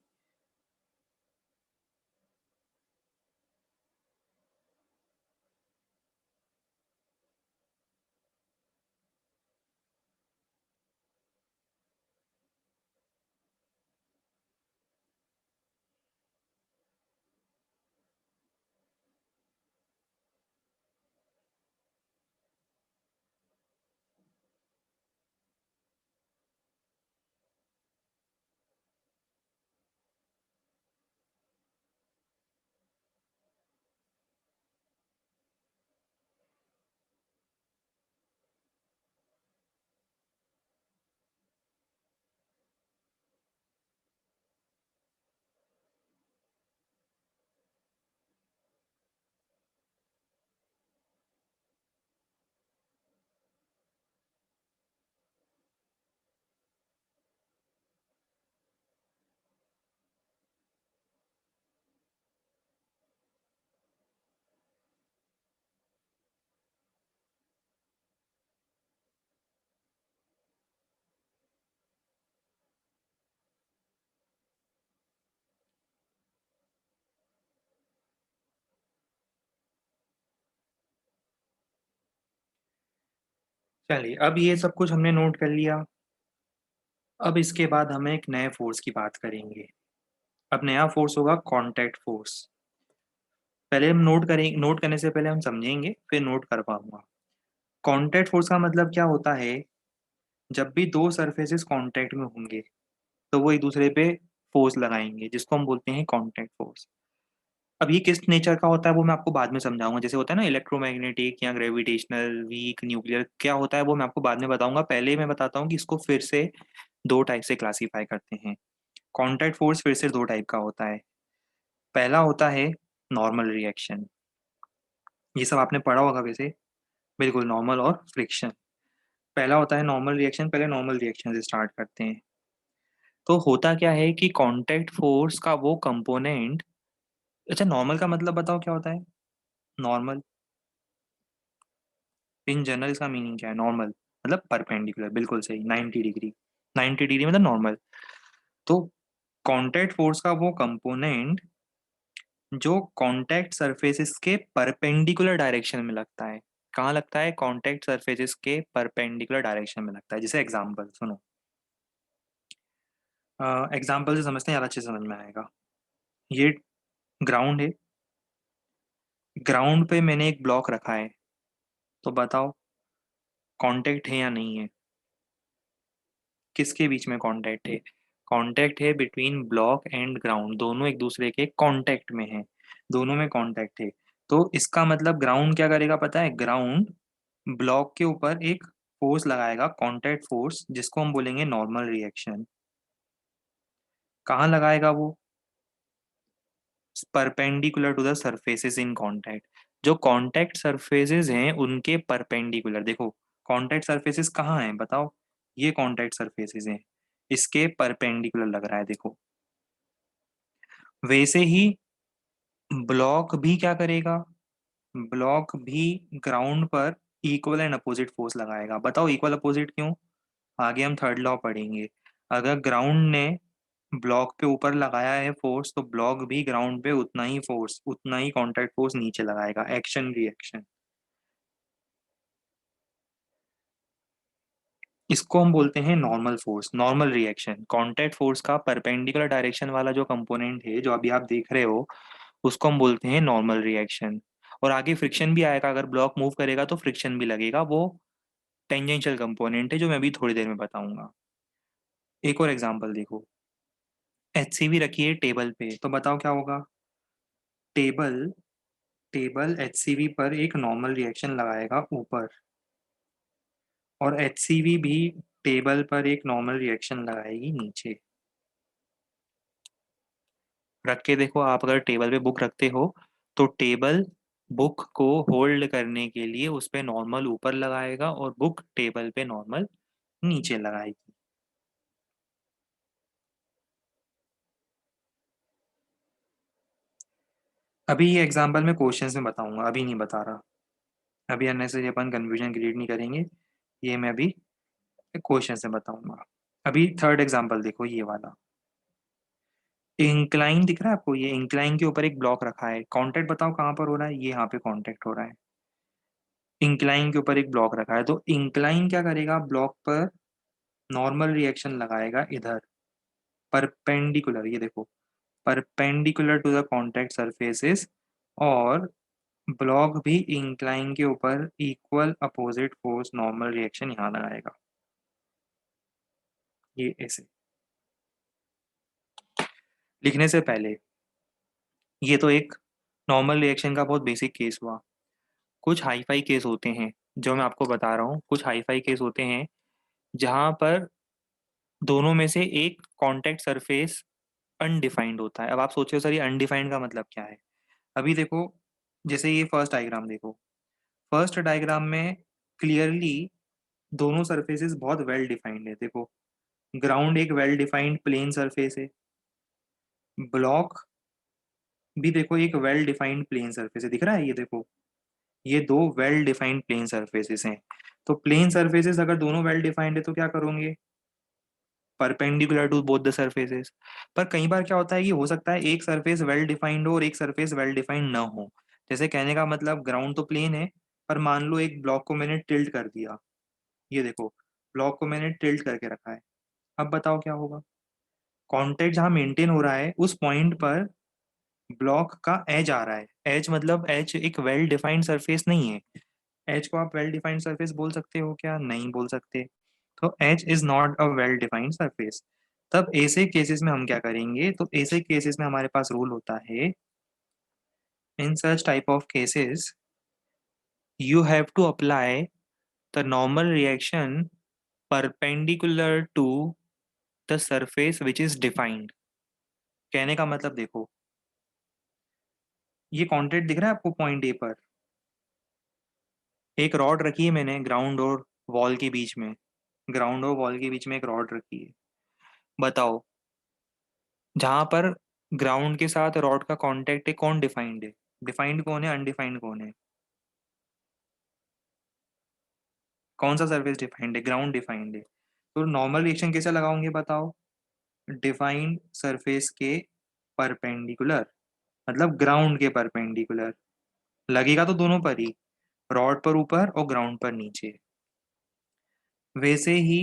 चलिए, अब ये सब कुछ हमने नोट कर लिया। अब इसके बाद हम एक नए फोर्स की बात करेंगे। अब नया फोर्स होगा कांटेक्ट फोर्स। पहले हम नोट करने से पहले हम समझेंगे, फिर नोट कर पाऊंगा। कांटेक्ट फोर्स का मतलब क्या होता है? जब भी दो सरफेसेस कांटेक्ट में होंगे, तो वो एक दूसरे पे फोर्स लगाएंगे, जिसको हम बोलते हैं कांटेक्ट फोर्स। अब ये किस नेचर का होता है वो मैं आपको बाद में समझाऊंगा। जैसे होता है ना इलेक्ट्रोमैग्नेटिक या ग्रेविटेशनल, वीक, न्यूक्लियर, क्या होता है वो मैं आपको बाद में बताऊंगा। पहले मैं बताता हूँ कि इसको फिर से दो टाइप से क्लासीफाई करते हैं। कांटेक्ट फोर्स फिर से दो टाइप का होता है। पहला होता है नॉर्मल रिएक्शन। ये सब आपने पढ़ा होगा वैसे। बिल्कुल, नॉर्मल और फ्रिक्शन। पहला होता है नॉर्मल रिएक्शन। पहले नॉर्मल रिएक्शन से स्टार्ट करते हैं। तो होता क्या है कि कांटेक्ट फोर्स का वो कंपोनेंट। अच्छा, नॉर्मल का मतलब बताओ क्या होता है? नॉर्मल इन जनरल इसका मीनिंग क्या है? नॉर्मल मतलब परपेंडिकुलर, बिल्कुल सही, 90 डिग्री। 90 डिग्री मतलब नॉर्मल। तो कांटेक्ट फोर्स का वो कंपोनेंट जो कांटेक्ट सरफेसेस के परपेंडिकुलर डायरेक्शन में लगता है। कहाँ लगता है? कांटेक्ट सरफेसेस के परपेंडिकुलर डायरेक्शन में लगता है। जैसे एग्जांपल सुनो। एग्जांपल से समझते हैं, ज़्यादा अच्छे से समझ में आएगा। ये ग्राउंड है। ग्राउंड पे मैंने एक ब्लॉक रखा है। तो बताओ, कांटेक्ट है या नहीं है? किसके बीच में कांटेक्ट है? कांटेक्ट है बिटवीन ब्लॉक एंड ग्राउंड। दोनों एक दूसरे के कांटेक्ट में है। दोनों में कांटेक्ट है। तो इसका मतलब ग्राउंड क्या करेगा पता है? ग्राउंड ब्लॉक के ऊपर एक फोर्स लगाएगा, कांटेक्ट फोर्स, जिसको हम बोलेंगे नॉर्मल रिएक्शन। कहाँ लगाएगा वो? Perpendicular to the surfaces in contact. जो कांटेक्ट सरफेसेस हैं उनके परपेंडिकुलर। देखो, कांटेक्ट सरफेसेस कहाँ हैं बताओ? ये कांटेक्ट सरफेसेस हैं, इसके परपेंडिकुलर लग रहा है, देखो। वैसे ही ब्लॉक भी क्या करेगा? ब्लॉक भी ग्राउंड पर इक्वल एंड अपोजिट फोर्स लगाएगा। बताओ इक्वल अपोजिट क्यों? आगे हम थर्ड लॉ पढ़ेंगे। अगर ग्राउंड ने ब्लॉक पे ऊपर लगाया है फोर्स, तो ब्लॉक भी ग्राउंड पे उतना ही फोर्स, उतना ही कांटेक्ट फोर्स नीचे लगाएगा। Action reaction. इसको हम बोलते हैं normal force, normal reaction. Contact force का परपेंडिकुलर डायरेक्शन वाला जो कंपोनेंट है, जो अभी आप देख रहे हो, उसको हम बोलते हैं नॉर्मल रिएक्शन। और आगे फ्रिक्शन भी आएगा। अगर ब्लॉक मूव करेगा तो फ्रिक्शन भी लगेगा। वो टेंजेंशियल कंपोनेंट है, जो मैं अभी थोड़ी देर में बताऊंगा। एक और एग्जांपल देखो। एचसीवी रखी है टेबल पे, तो बताओ क्या होगा? टेबल टेबल एचसीवी पर एक नॉर्मल रिएक्शन लगाएगा ऊपर, और एचसीवी भी टेबल पर एक नॉर्मल रिएक्शन लगाएगी नीचे। रख के देखो, आप अगर टेबल पे बुक रखते हो, तो टेबल बुक को होल्ड करने के लिए उस पे नॉर्मल ऊपर लगाएगा, और बुक टेबल पे नॉर्मल नीचे लगाएगी। अभी ये एग्जांपल मैं क्वेश्चंस में बताऊंगा, अभी नहीं बता रहा। अभी अननेसेसरी अपन कंफ्यूजन क्रिएट नहीं करेंगे, ये मैं अभी क्वेश्चन से बताऊंगा। अभी थर्ड एग्जांपल देखो, ये वाला इंक्लाइन दिख रहा है आपको, ये इंक्लाइन के ऊपर एक ब्लॉक रखा है, कांटेक्ट बताओ कहाँ पर हो रहा है, ये यहाँ पे कांटेक्ट हो रहा है। इंक्लाइन के ऊपर एक ब्लॉक रखा है, तो इंक्लाइन क्या करेगा, ब्लॉक पर नॉर्मल रिएक्शन लगाएगा इधर, परपेंडिकुलर, ये देखो perpendicular to the contact surfaces, और ब्लॉक भी इंक्लाइन के ऊपर equal opposite force normal reaction यहाँ लगाएगा, ये ऐसे। लिखने से पहले ये तो एक नॉर्मल रिएक्शन का बहुत बेसिक केस हुआ। कुछ हाई फाई केस होते हैं, जो मैं आपको बता रहा हूँ, कुछ हाई फाई केस होते हैं जहाँ पर दोनों में से एक कॉन्टेक्ट सरफेस अनडिफाइंड होता है। अब आप सोचो सर, ये अनडिफाइंड का मतलब क्या है। अभी देखो, जैसे ये फर्स्ट डायग्राम देखो, फर्स्ट डायग्राम में क्लियरली दोनों सरफेसेस बहुत वेल डिफाइंड है। देखो, ग्राउंड एक वेल डिफाइंड प्लेन सरफेस है, ब्लॉक भी देखो एक वेल डिफाइंड प्लेन सरफेस है, दिख रहा है, ये देखो, ये दो वेल डिफाइंड प्लेन सरफेसेस हैं। तो प्लेन सरफेसेस अगर दोनों वेल डिफाइंड है तो क्या करोगे, perpendicular to both the surfaces. पर कई बार क्या होता है कि हो सकता है एक सरफेस वेल डिफाइंड हो और एक सरफेस वेल डिफाइंड ना हो। जैसे कहने का मतलब, ग्राउंड तो प्लेन है, पर मान लो एक ब्लॉक को मैंने टिल्ट कर दिया, ये देखो, ब्लॉक को मैंने टिल्ट करके रखा है। अब बताओ क्या होगा, कांटेक्ट जहां मेंटेन हो रहा है उस पॉइंट पर ब्लॉक का एज आ रहा है। एज मतलब एज एक वेल डिफाइंड सरफेस नहीं है। एज को आप वेल डिफाइंड सरफेस बोल सकते हो क्या, नहीं बोल सकते। तो edge is not a well defined surface. तब ऐसे केसेस में हम क्या करेंगे, तो ऐसे केसेस में हमारे पास रूल होता है, in such type of cases you have to apply the normal reaction perpendicular to the surface which is defined. कहने का मतलब देखो, ये कॉन्टेक्ट दिख रहा है आपको पॉइंट ए पर, एक रॉड रखी है मैंने ग्राउंड और वॉल के बीच में, ग्राउंड और वॉल के बीच में एक रॉड रखी है। बताओ, जहां पर ग्राउंड के साथ रॉड का कांटेक्ट है, कौन डिफाइंड है, डिफाइंड कौन है, अनडिफाइंड कौन है, कौन सा सरफेस डिफाइंड है, ग्राउंड डिफाइंड है। तो नॉर्मल रिएक्शन कैसे लगाओगे बताओ, डिफाइंड सरफेस के परपेंडिकुलर, मतलब ग्राउंड के परपेंडिकुलर, लगेगा तो दोनों पर ही, रॉड पर ऊपर और ग्राउंड पर नीचे। वैसे ही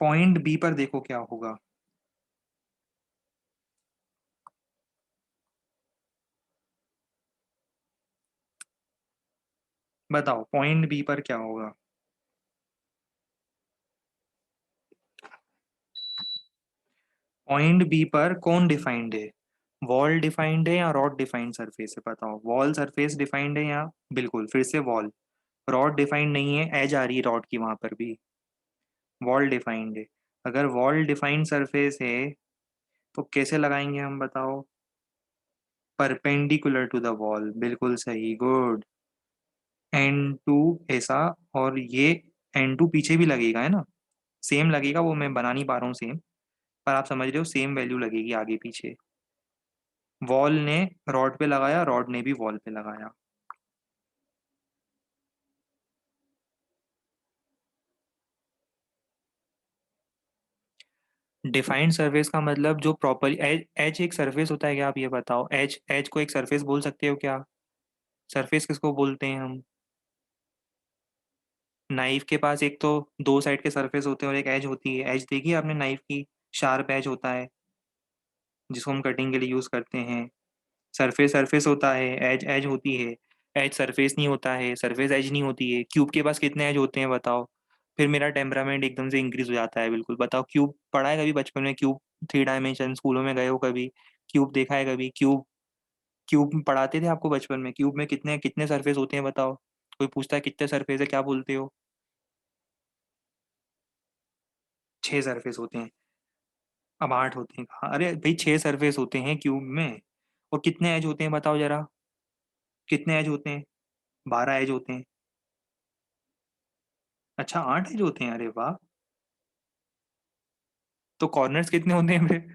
पॉइंट बी पर देखो क्या होगा, बताओ पॉइंट बी पर क्या होगा। पॉइंट बी पर कौन डिफाइंड है, वॉल डिफाइंड है या रॉड डिफाइंड सरफेस है, बताओ, वॉल सरफेस डिफाइंड है या, बिल्कुल फिर से वॉल, रॉड डिफाइंड नहीं है, एज आ रही है रॉड की वहां पर भी, वॉल डिफाइंड है। अगर वॉल डिफाइंड सरफेस है तो कैसे लगाएंगे हम बताओ, परपेंडिकुलर टू द वॉल, बिल्कुल सही, गुड। एन टू ऐसा, और ये एन टू पीछे भी लगेगा, है ना, सेम लगेगा, वो मैं बना नहीं पा रहा हूँ सेम, पर आप समझ रहे हो, सेम वैल्यू लगेगी आगे पीछे। वॉल ने रॉड पे लगाया, रॉड ने भी वॉल पे लगाया। डिफाइंड सरफेस का मतलब जो प्रॉपरली एज, एज एक सरफेस होता है क्या, आप ये बताओ, एज एज को एक सरफेस बोल सकते हो क्या, सरफेस किसको बोलते हैं हम, नाइफ के पास एक तो दो साइड के सरफेस होते हैं और एक एज होती है, एज देखी है आपने नाइफ की, शार्प एज होता है जिसको हम कटिंग के लिए यूज करते हैं। सरफेस सरफेस होता है, एज एज होती है। एज सरफेस नहीं होता है, सरफेस एज नहीं होती है। क्यूब के पास कितने एज होते हैं बताओ, फिर मेरा टेम्परामेंट एकदम से इंक्रीज हो जाता है, बिल्कुल। बताओ, क्यूब पढ़ा है कभी बचपन में, क्यूब, थ्री डायमेंशन स्कूलों में गए हो कभी, क्यूब देखा है कभी, क्यूब, क्यूब पढ़ाते थे आपको बचपन में, क्यूब में कितने कितने सरफेस होते हैं बताओ, कोई पूछता है कितने सरफेस है, क्या बोलते हो, छह सरफेस होते हैं। अब आठ होते हैं कहाँ, अरे भाई छह सरफेस होते हैं क्यूब में, और कितने एज होते हैं बताओ जरा, कितने एज होते हैं, 12 एज होते हैं। अच्छा, 8 एज होते हैं, अरे वाह। तो कॉर्नर्स कितने होते हैं फिर,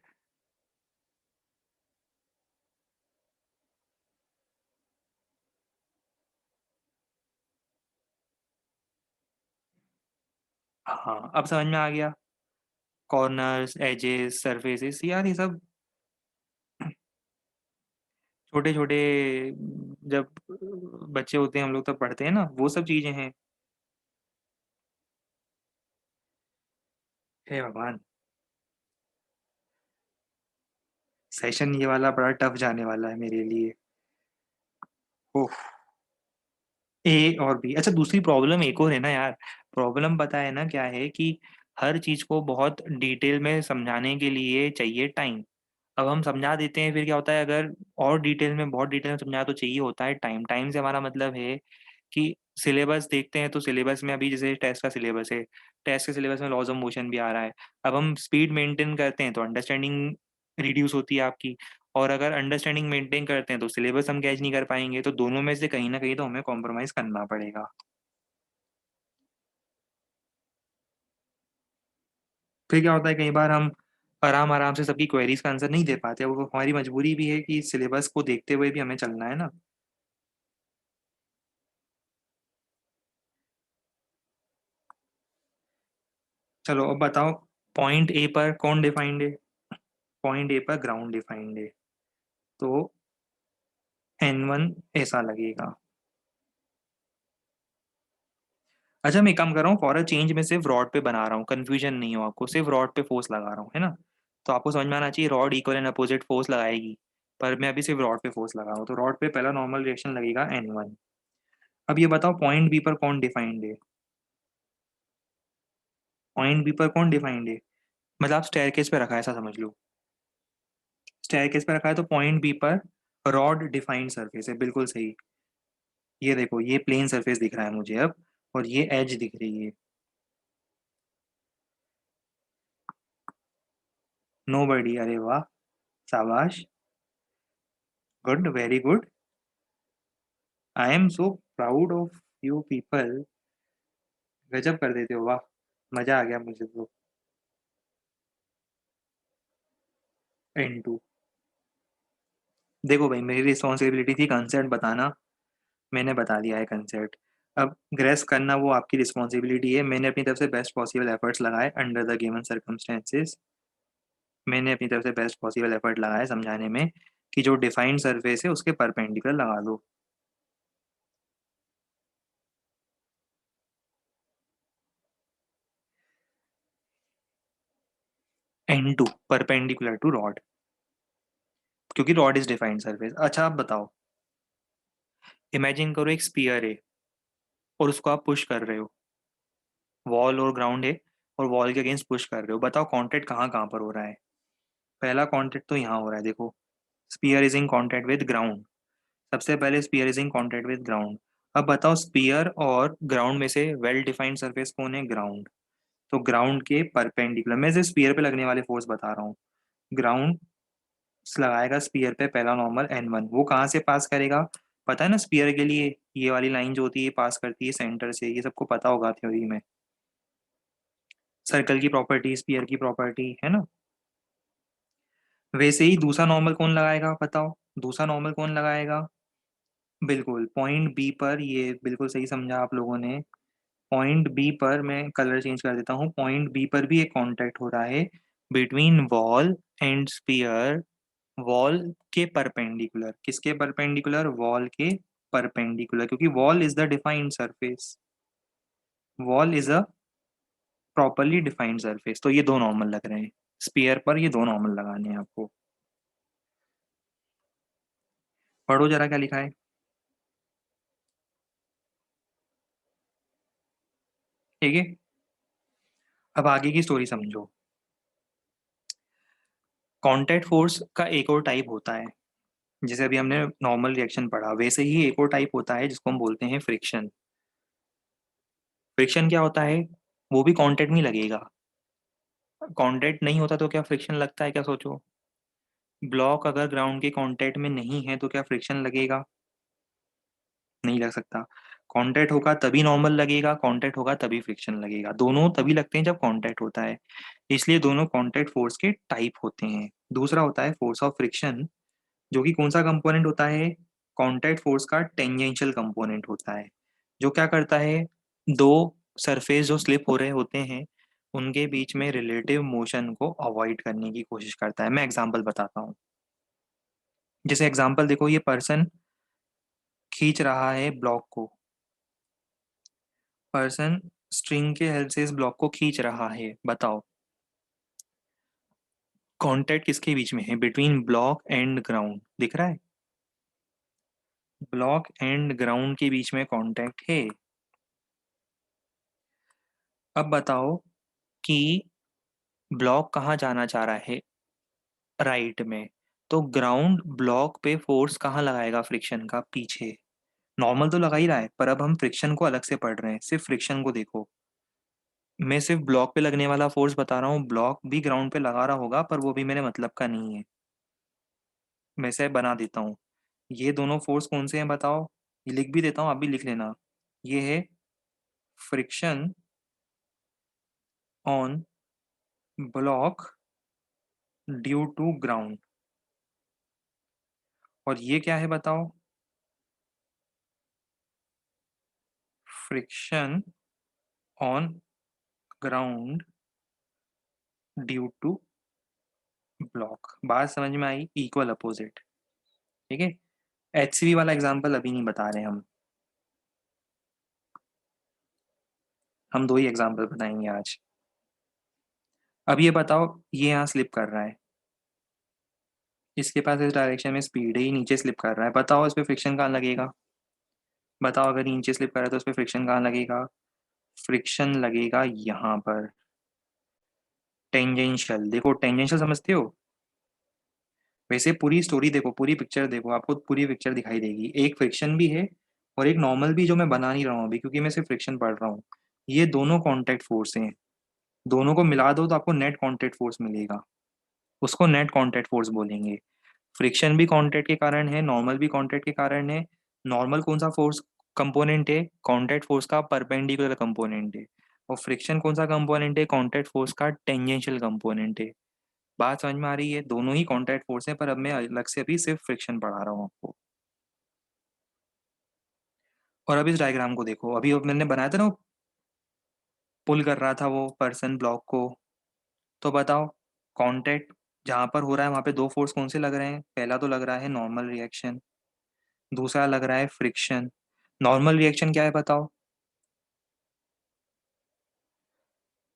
हाँ, अब समझ में आ गया। कॉर्नर्स, एजेस, सरफेसेस, यार ये सब छोटे छोटे जब बच्चे होते हैं हम लोग तब पढ़ते हैं ना, वो सब चीजें हैं। हे भगवान, सेशन ये वाला बड़ा टफ जाने वाला है मेरे लिए। ओह। ए और बी, अच्छा दूसरी प्रॉब्लम एक और है ना यार। प्रॉब्लम पता है ना क्या है कि हर चीज को बहुत डिटेल में समझाने के लिए चाहिए टाइम। अब हम समझा देते हैं, फिर क्या होता है, अगर और डिटेल में, बहुत डिटेल में समझा तो चाहिए होता है टाइम। टाइम से हमारा मतलब है कि सिलेबस देखते हैं तो सिलेबस में अभी जैसे टेस्ट का सिलेबस है, टेस्ट के सिलेबस में लॉज ऑफ मोशन भी आ रहा है। अब हम स्पीड मेंटेन करते हैं तो अंडरस्टैंडिंग रिड्यूस होती है आपकी, और अगर अंडरस्टैंडिंग मेंटेन करते हैं तो सिलेबस हम कैच नहीं कर पाएंगे, तो दोनों में से कहीं ना कहीं तो हमें कॉम्प्रोमाइज करना पड़ेगा। फिर क्या होता है, कई बार हम आराम आराम से सबकी क्वेरीज का आंसर नहीं दे पाते, वो हमारी मजबूरी भी है कि सिलेबस को देखते हुए भी हमें चलना है ना। चलो अब बताओ, पॉइंट ए पर कौन डिफाइंड है? पॉइंट ए पर ग्राउंड डिफाइंड है, तो N1 ऐसा लगेगा। अच्छा मैं एक काम कर रहा हूँ, फॉर अ चेंज में सिर्फ रॉड पे बना रहा हूँ, कंफ्यूजन नहीं हो आपको, सिर्फ रॉड पे फोर्स लगा रहा हूँ, है ना। तो आपको समझ में आना चाहिए rod equal and opposite force लगाएगी, पर मैं अभी सिर्फ रॉड पे फोर्स लगा रहा हूँ, तो रॉड पे पहला नॉर्मल रिएक्शन लगेगा N1। अब ये बताओ पॉइंट बी पर कौन डिफाइंड है? पॉइंट बी पर कौन डिफाइंड है? मतलब आप स्टेयरकेस पे रखा है ऐसा समझ लो। स्टेयरकेस पे रखा है तो पॉइंट बी पर रॉड डिफाइंड सरफेस है, बिल्कुल सही। ये देखो, ये प्लेन सरफेस दिख रहा है मुझे अब, और ये एज दिख रही है। नो बडी, अरे वाह, शाबाश, good, very good. I am so proud of you people. गजब कर देते हो, वाह, मजा आ गया मुझे तो। N2। देखो भाई, मेरी रिस्पॉन्सिबिलिटी थी कंसेप्ट बताना, मैंने बता दिया है कंसेप्ट। अब ग्रेस करना वो आपकी रिस्पॉन्सिबिलिटी है। मैंने अपनी तरफ से बेस्ट पॉसिबल एफर्ट्स लगाए अंडर द गिवन सर्कमस्टेंसेस। मैंने अपनी तरफ से बेस्ट पॉसिबल एफर्ट लगाया समझाने में कि जो डिफाइंड सरफेस है उसके परपेंडिकुलर लगा दो। N2 परपेंडिकुलर टू रॉड, क्योंकि रॉड इज डिफाइंड सरफेस। अच्छा आप बताओ, इमेजिन करो एक स्पीयर है और उसको आप पुश कर रहे हो, वॉल और ग्राउंड है, और वॉल के अगेंस्ट पुश कर रहे हो, बताओ कांटेक्ट कहाँ कहाँ पर हो रहा है? पहला कांटेक्ट तो यहाँ हो रहा है, देखो, sphere is in contact with ground. सबसे पहले sphere is in contact with ground. अब बताओ स्पीयर और ग्राउंड में से वेल डिफाइंड सरफेस कौन है? ग्राउंड। तो ग्राउंड के परपेंडिकुलर, मैं सिर्फ स्पीयर पे लगने वाले फोर्स बता रहा हूँ। ग्राउंड लगाएगा स्पीयर पे पहला नॉर्मल N1, वो कहाँ से पास करेगा? पता है ना स्पीयर के लिए ये वाली लाइन जो होती है पास करती है सेंटर से, ये सबको पता होगा थ्योरी में। सर्कल की प्रॉपर्टी, स्पीयर की प्रॉपर्टी, है ना। वैसे ही दूसरा नॉर्मल कौन लगाएगा बताओ? दूसरा नॉर्मल कौन लगाएगा? बिल्कुल पॉइंट बी पर, ये बिल्कुल सही समझा आप लोगों ने। पॉइंट बी पर, मैं कलर चेंज कर देता हूँ, पॉइंट बी पर भी एक कांटेक्ट हो रहा है between wall and sphere. Wall के परपेंडिकुलर, किसके परपेंडिकुलर? वॉल के परपेंडिकुलर, क्योंकि wall is the defined surface. Wall is a properly defined surface, तो ये दो नॉर्मल लग रहे हैं स्पीयर पर, ये दो नॉर्मल लगाने हैं आपको। पढ़ो जरा क्या लिखा है। ठीक है, अब आगे की स्टोरी समझो। कॉन्टैक्ट फोर्स का एक और टाइप होता है, जैसे अभी हमने नॉर्मल रिएक्शन पढ़ा, वैसे ही एक और टाइप होता है जिसको हम बोलते हैं फ्रिक्शन। फ्रिक्शन क्या होता है? वो भी कांटेक्ट में लगेगा। कांटेक्ट नहीं होता तो क्या फ्रिक्शन लगता है क्या, सोचो। ब्लॉक अगर ग्राउंड के कांटेक्ट में नहीं है तो क्या फ्रिक्शन लगेगा? नहीं लग सकता। कांटेक्ट होगा तभी नॉर्मल लगेगा, कांटेक्ट होगा तभी फ्रिक्शन लगेगा, दोनों तभी लगते हैं जब कांटेक्ट होता है। इसलिए दोनों कांटेक्ट फोर्स के टाइप होते हैं। दूसरा होता है फोर्स ऑफ फ्रिक्शन, जो कि कौन सा कंपोनेंट होता है? कांटेक्ट फोर्स का टेंजेंशियल कंपोनेंट होता है, जो क्या करता है, दो सरफेस जो स्लिप हो रहे होते हैं उनके बीच में रिलेटिव मोशन को अवॉइड करने की कोशिश करता है। मैं एग्जांपल बताता हूँ। जैसे एग्जांपल देखो, ये पर्सन खींच रहा है ब्लॉक को। पर्सन स्ट्रिंग के हेल्प से इस ब्लॉक को खींच रहा है। बताओ कांटेक्ट किसके बीच में है? Between block and ground. दिख रहा है? ब्लॉक एंड ग्राउंड के बीच में कांटेक्ट है। अब बताओ कि ब्लॉक कहाँ जाना चाह रहा है? राइट में। तो ग्राउंड ब्लॉक पे फोर्स कहाँ लगाएगा? फ्रिक्शन का पीछे। नॉर्मल तो लगा ही रहा है, पर अब हम फ्रिक्शन को अलग से पढ़ रहे हैं। सिर्फ फ्रिक्शन को देखो। मैं सिर्फ ब्लॉक पे लगने वाला फोर्स बता रहा हूँ, ब्लॉक भी ग्राउंड पे लगा रहा होगा, पर वो भी मेरे मतलब का नहीं है। मैं से बना देता हूँ। ये दोनों फोर्स कौन से हैं बताओ? ये लिख भी देता हूँ, आप भी लिख लेना। ये है friction on block due to ground. और ये क्या है बताओ? Friction on ground due to block. बात समझ में आई? Equal opposite. ठीक है। एचसीवी वाला एग्जांपल अभी नहीं बता रहे हम दो ही एग्जांपल बताएंगे आज। अब ये बताओ, ये यहाँ स्लिप कर रहा है, इसके पास इस डायरेक्शन में स्पीड है, ही नीचे स्लिप कर रहा है। बताओ इस पे फ्रिक्शन कहाँ लगेगा? बताओ अगर नीचे स्लिप कर रहा है तो उस पर फ्रिक्शन कहाँ लगेगा? फ्रिक्शन लगेगा यहाँ पर। टेंजेंशियल। देखो टेंजेंशियल समझते हो? वैसे पूरी स्टोरी देखो, पूरी पिक्चर देखो, आपको पूरी पिक्चर दिखाई देगी। एक फ्रिक्शन भी है और एक नॉर्मल भी, जो मैं बना नहीं रहा हूँ अभी क्योंकि मैं सिर्फ फ्रिक्शन पढ़ रहा हूँ। ये दोनों कॉन्टेक्ट फोर्स हैं। दोनों को मिला दो तो आपको नेट कॉन्टेक्ट फोर्स मिलेगा। उसको नेट कॉन्टेक्ट फोर्स बोलेंगे। फ्रिक्शन भी कांटेक्ट के कारण है, नॉर्मल भी कांटेक्ट के कारण है। नॉर्मल कौन सा फोर्स कंपोनेंट है? कांटेक्ट फोर्स का परपेंडिकुलर कंपोनेंट है। और फ्रिक्शन कौन सा कंपोनेंट है? कांटेक्ट फोर्स का टेंजेंशियल कंपोनेंट है। बात समझ में आ रही है? दोनों ही कांटेक्ट फोर्स है, पर अब मैं अलग से अभी सिर्फ फ्रिक्शन पढ़ा रहा हूँ आपको। और अब इस डायग्राम को देखो। अभी अब मैंने बनाया था ना, पुल कर रहा था वो पर्सन ब्लॉक को। तो बताओ कांटेक्ट जहां पर हो रहा है वहां पे दो फोर्स कौन से लग रहे हैं? पहला तो लग रहा है नॉर्मल रिएक्शन, दूसरा लग रहा है फ्रिक्शन। नॉर्मल रिएक्शन क्या है बताओ?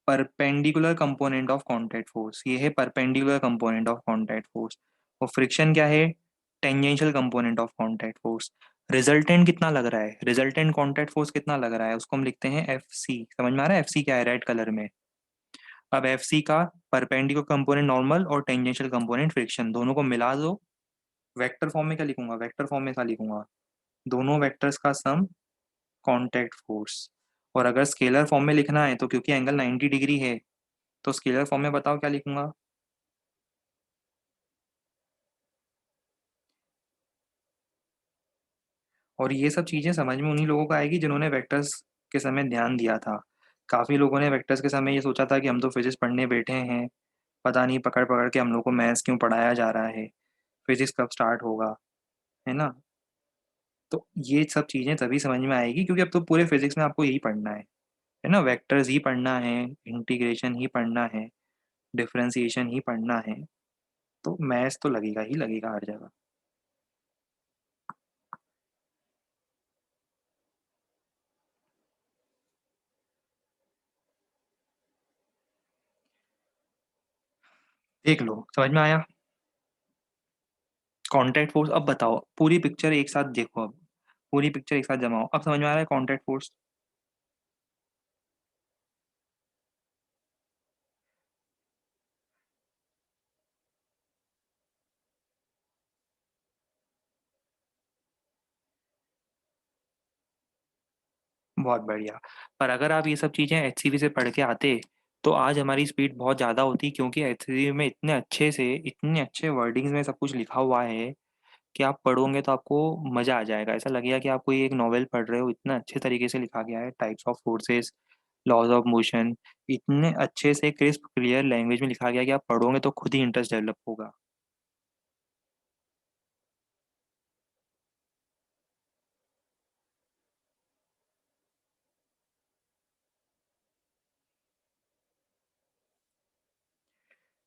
Perpendicular component of contact force. ये है perpendicular component of contact force. और फ्रिक्शन क्या है? Tangential component of contact force. Resultant कितना लग रहा है? रिजल्टेंट कांटेक्ट फोर्स कितना लग रहा है? उसको हम लिखते हैं एफ सी। समझ में आ रहा है एफ सी क्या है? रेड कलर में। अब एफ सी का परपेंडिकुलर कंपोनेंट नॉर्मल और टेंजेंशियल कंपोनेंट फ्रिक्शन, दोनों को मिला दो। वेक्टर फॉर्म में क्या लिखूंगा? वेक्टर फॉर्म में क्या लिखूंगा? दोनों वेक्टर्स का सम कांटेक्ट फोर्स। और अगर स्केलर फॉर्म में लिखना है तो क्योंकि एंगल 90 डिग्री है, तो स्केलर फॉर्म में बताओ क्या लिखूंगा? और ये सब चीजें समझ में उन्हीं लोगों को आएगी जिन्होंने वेक्टर्स के समय ध्यान दिया था। काफी लोगों ने वेक्टर्स के समय ये सोचा था कि हम तो फिजिक्स पढ़ने बैठे हैं, पता नहीं पकड़ पकड़ के हम लोग को मैथ्स क्यों पढ़ाया जा रहा है, फिजिक्स कब स्टार्ट होगा, है ना? तो ये सब चीजें तभी समझ में आएगी क्योंकि अब तो पूरे फिजिक्स में आपको यही पढ़ना है ना? वेक्टर्स ही पढ़ना है, इंटीग्रेशन ही पढ़ना है, डिफरेंशिएशन ही पढ़ना है। तो मैथ्स तो लगेगा ही लगेगा हर जगह। देख लो, समझ में आया? Contact force. अब बताओ पूरी पिक्चर एक साथ देखो। अब पूरी पिक्चर एक साथ जमाओ। अब समझ में आ रहा है कांटेक्ट फोर्स? बहुत बढ़िया। पर अगर आप ये सब चीजें एचसीवी से पढ़ के आते तो आज हमारी स्पीड बहुत ज्यादा होती, क्योंकि एचसीवी में इतने अच्छे से, इतने अच्छे वर्डिंग्स में सब कुछ लिखा हुआ है कि आप पढ़ोगे तो आपको मजा आ जाएगा। ऐसा लगेगा कि आप कोई एक नॉवेल पढ़ रहे हो। इतना अच्छे तरीके से लिखा गया है, types of forces, laws of motion, इतने अच्छे से क्रिस्प क्लियर लैंग्वेज में लिखा गया है कि आप पढ़ोगे तो खुद ही इंटरेस्ट डेवलप होगा।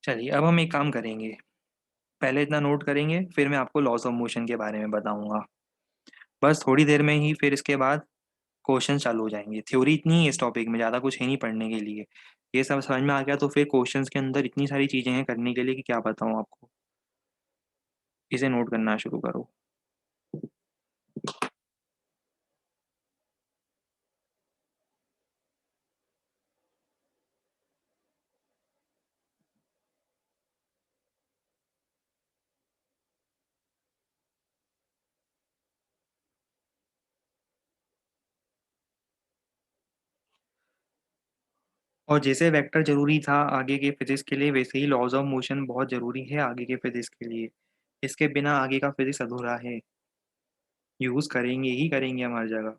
चलिए, अब हम एक काम करेंगे, पहले इतना नोट करेंगे, फिर मैं आपको लॉज़ ऑफ मोशन के बारे में बताऊँगा। बस थोड़ी देर में ही फिर इसके बाद क्वेश्चन चालू हो जाएँगे। थ्योरी इतनी ही है इस टॉपिक में, ज़्यादा कुछ है नहीं पढ़ने के लिए। ये सब समझ में आ गया तो फिर क्वेश्चंस के अंदर इतनी सारी चीज़ें हैं करने के लिए कि क्या बताऊँ आपको। इसे नोट करना शुरू करो। और जैसे वेक्टर ज़रूरी था आगे के फिज़िक्स के लिए, वैसे ही लॉज़ ऑफ मोशन बहुत ज़रूरी है आगे के फिज़िक्स के लिए। इसके बिना आगे का फिज़िक्स अधूरा है। यूज़ करेंगे ही करेंगे हम हर जगह।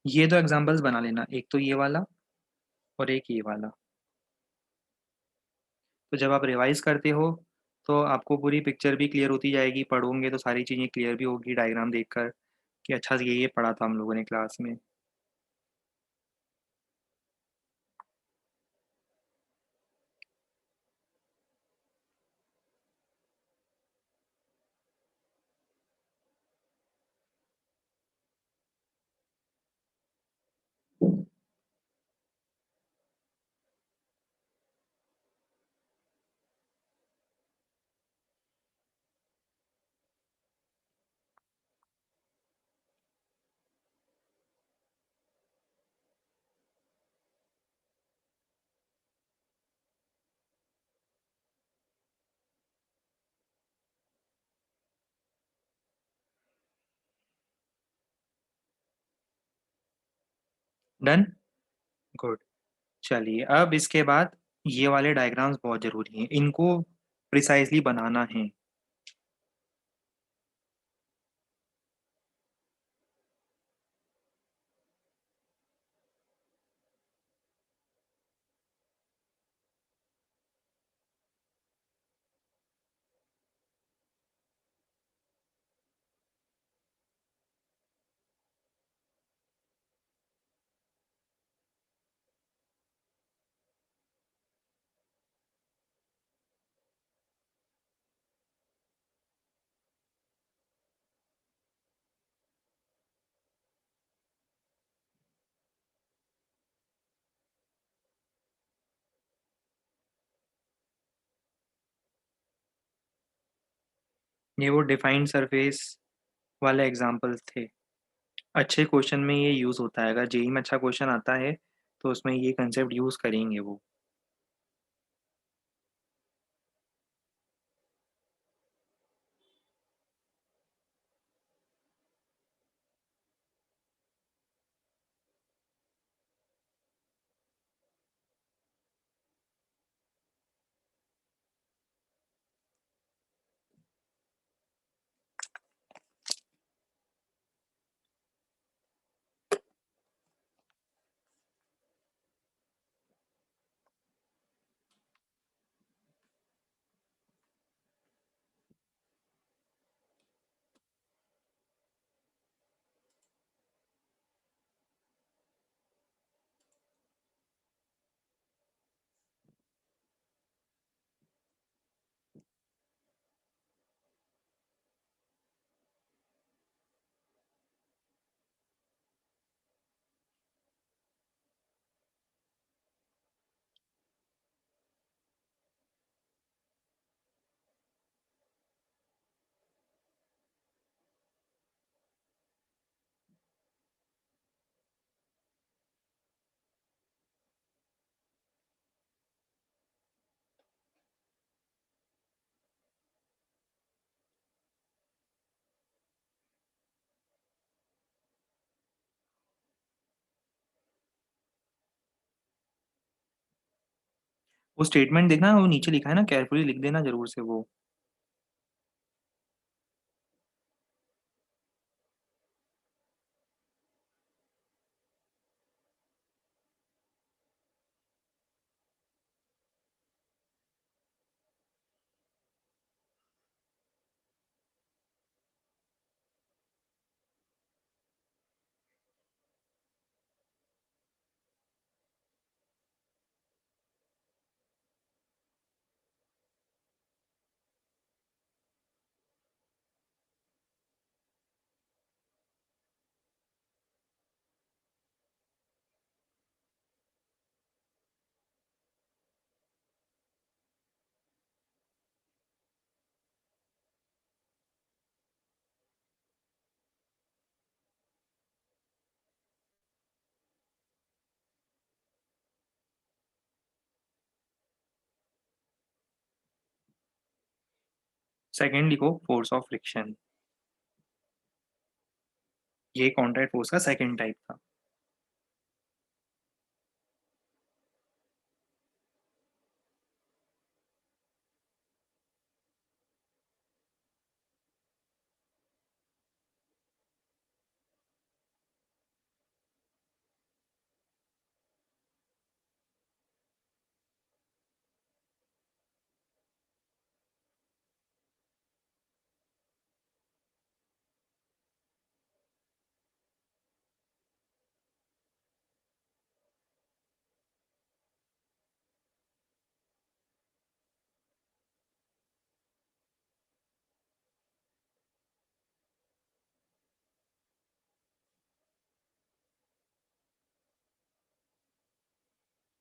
ये 2 एग्ज़ाम्पल्स बना लेना, एक तो ये वाला और एक ये वाला। तो जब आप रिवाइज़ करते हो, तो आपको पूरी पिक्चर भी क्लियर होती जाएगी, पढ़ोगे तो सारी चीज़ें क्लियर भी होगी डायग्राम देखकर कि अच्छा ये पढ़ा था हम लोगों ने क्लास में। डन? गुड। चलिए, अब इसके बाद ये वाले डायग्राम्स बहुत ज़रूरी हैं, इनको प्रिसाइज़ली बनाना है। ये वो डिफाइंड सरफेस वाले एग्ज़ाम्पल्स थे। अच्छे क्वेश्चन में ये यूज़ होता है, अगर जेईई में अच्छा क्वेश्चन आता है, तो उसमें ये कंसेप्ट यूज़ करेंगे वो। वो स्टेटमेंट देखना, वो नीचे लिखा है ना, केयरफुली लिख देना जरूर से वो। सेकंड लिखो, फोर्स ऑफ फ्रिक्शन। ये कॉन्ट्रैक्ट फोर्स का सेकंड टाइप था।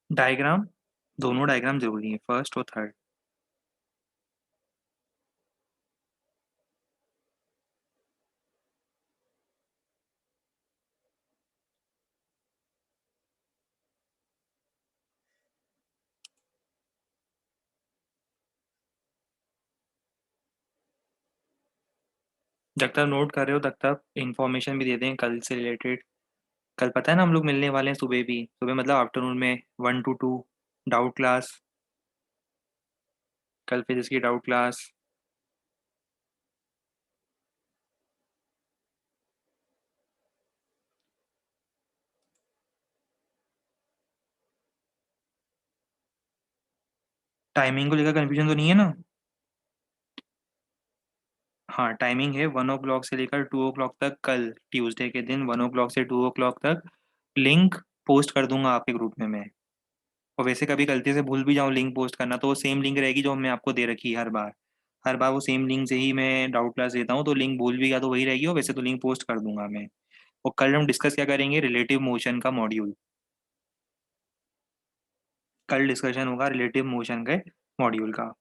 डायग्राम, दोनों डायग्राम जरूरी है, फर्स्ट और थर्ड। जब तक नोट कर रहे हो तब तक इन्फॉर्मेशन भी दे दें कल से रिलेटेड। कल पता है ना हम लोग मिलने वाले हैं सुबह भी, सुबह मतलब आफ्टरनून में 1 to 2 डाउट क्लास। कल फिजिक्स की डाउट क्लास। टाइमिंग को लेकर कंफ्यूजन तो नहीं है ना? हाँ, टाइमिंग है 1 o'clock से लेकर 2 o'clock तक, कल ट्यूसडे के दिन 1 o'clock से 2 o'clock तक। लिंक पोस्ट कर दूंगा आपके ग्रुप में मैं। और वैसे कभी गलती से भूल भी जाऊँ लिंक पोस्ट करना, तो वो सेम लिंक रहेगी जो हमने आपको दे रखी है हर बार। हर बार वो सेम लिंक से ही मैं डाउट क्लास देता हूँ, तो लिंक भूल भी गया तो वही रहेगी, और वैसे तो लिंक पोस्ट कर दूंगा मैं। और कल हम डिस्कस क्या करेंगे, रिलेटिव मोशन का मॉड्यूल। कल डिस्कशन होगा रिलेटिव मोशन के मॉड्यूल का।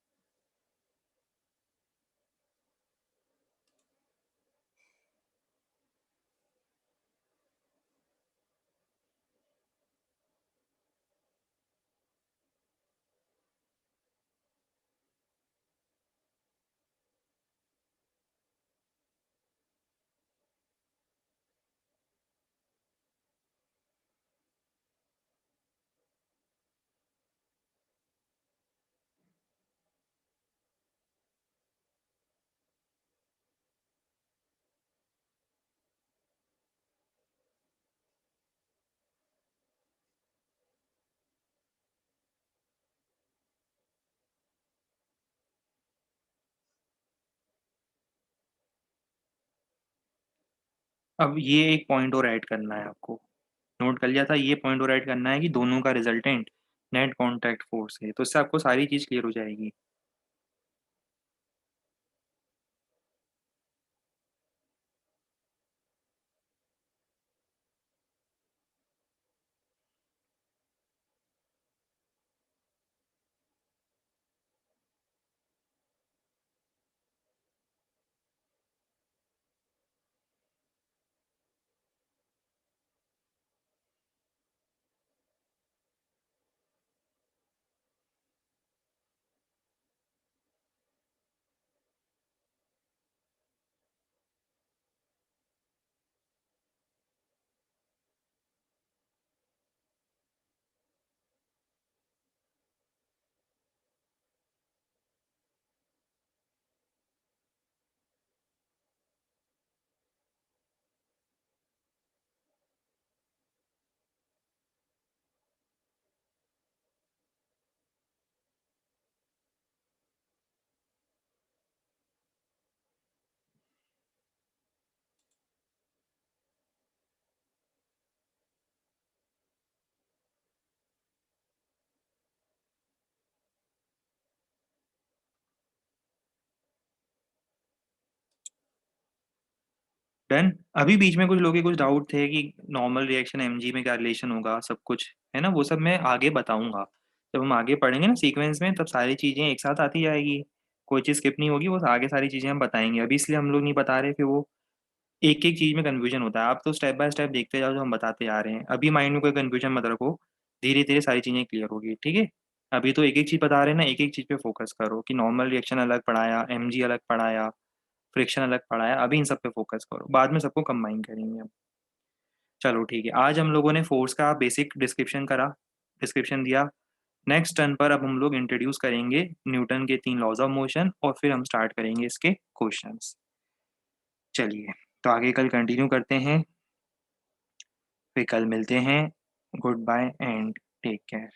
अब ये एक पॉइंट और ऐड करना है आपको। नोट कर लिया था, ये पॉइंट और ऐड करना है कि दोनों का रिजल्टेंट नेट कॉन्टैक्ट फोर्स है, तो इससे आपको सारी चीज़ क्लियर हो जाएगी। डन? अभी बीच में कुछ लोगों के कुछ डाउट थे कि नॉर्मल रिएक्शन एमजी में क्या रिलेशन होगा, सब कुछ, है ना? वो सब मैं आगे बताऊँगा। जब हम आगे पढ़ेंगे ना सीक्वेंस में, तब सारी चीज़ें एक साथ आती जाएगी। कोई चीज़ स्किप नहीं होगी, वो आगे सारी चीज़ें हम बताएँगे। अभी इसलिए हम लोग नहीं बता रहे, फिर वो एक-एक चीज़ में कन्फ्यूजन होता है। आप तो स्टेप बाय स्टेप देखते जाओ जो हम बताते जा रहे हैं। अभी माइंड में कोई कन्फ्यूजन मत रखो, धीरे-धीरे सारी चीज़ें क्लियर होगी, ठीक है? अभी तो एक-एक चीज़ बता रहे हैं ना, एक-एक चीज़ पे फ़ोकस करो कि नॉर्मल रिएक्शन अलग पढ़ाया, एमजी अलग पढ़ाया, फ्रिक्शन अलग पढ़ाया, अभी इन सब पे फ़ोकस करो। बाद में सबको कंबाइन करेंगे हम। चलो ठीक है, आज हम लोगों ने फ़ोर्स का बेसिक डिस्क्रिप्शन दिया। नेक्स्ट टर्न पर अब हम लोग इंट्रोड्यूस करेंगे न्यूटन के 3 लॉज़ ऑफ मोशन और फिर हम स्टार्ट करेंगे इसके क्वेश्चन्स। चलिए, तो आगे कल कंटिन्यू करते हैं, फिर कल मिलते हैं। Good bye and take care.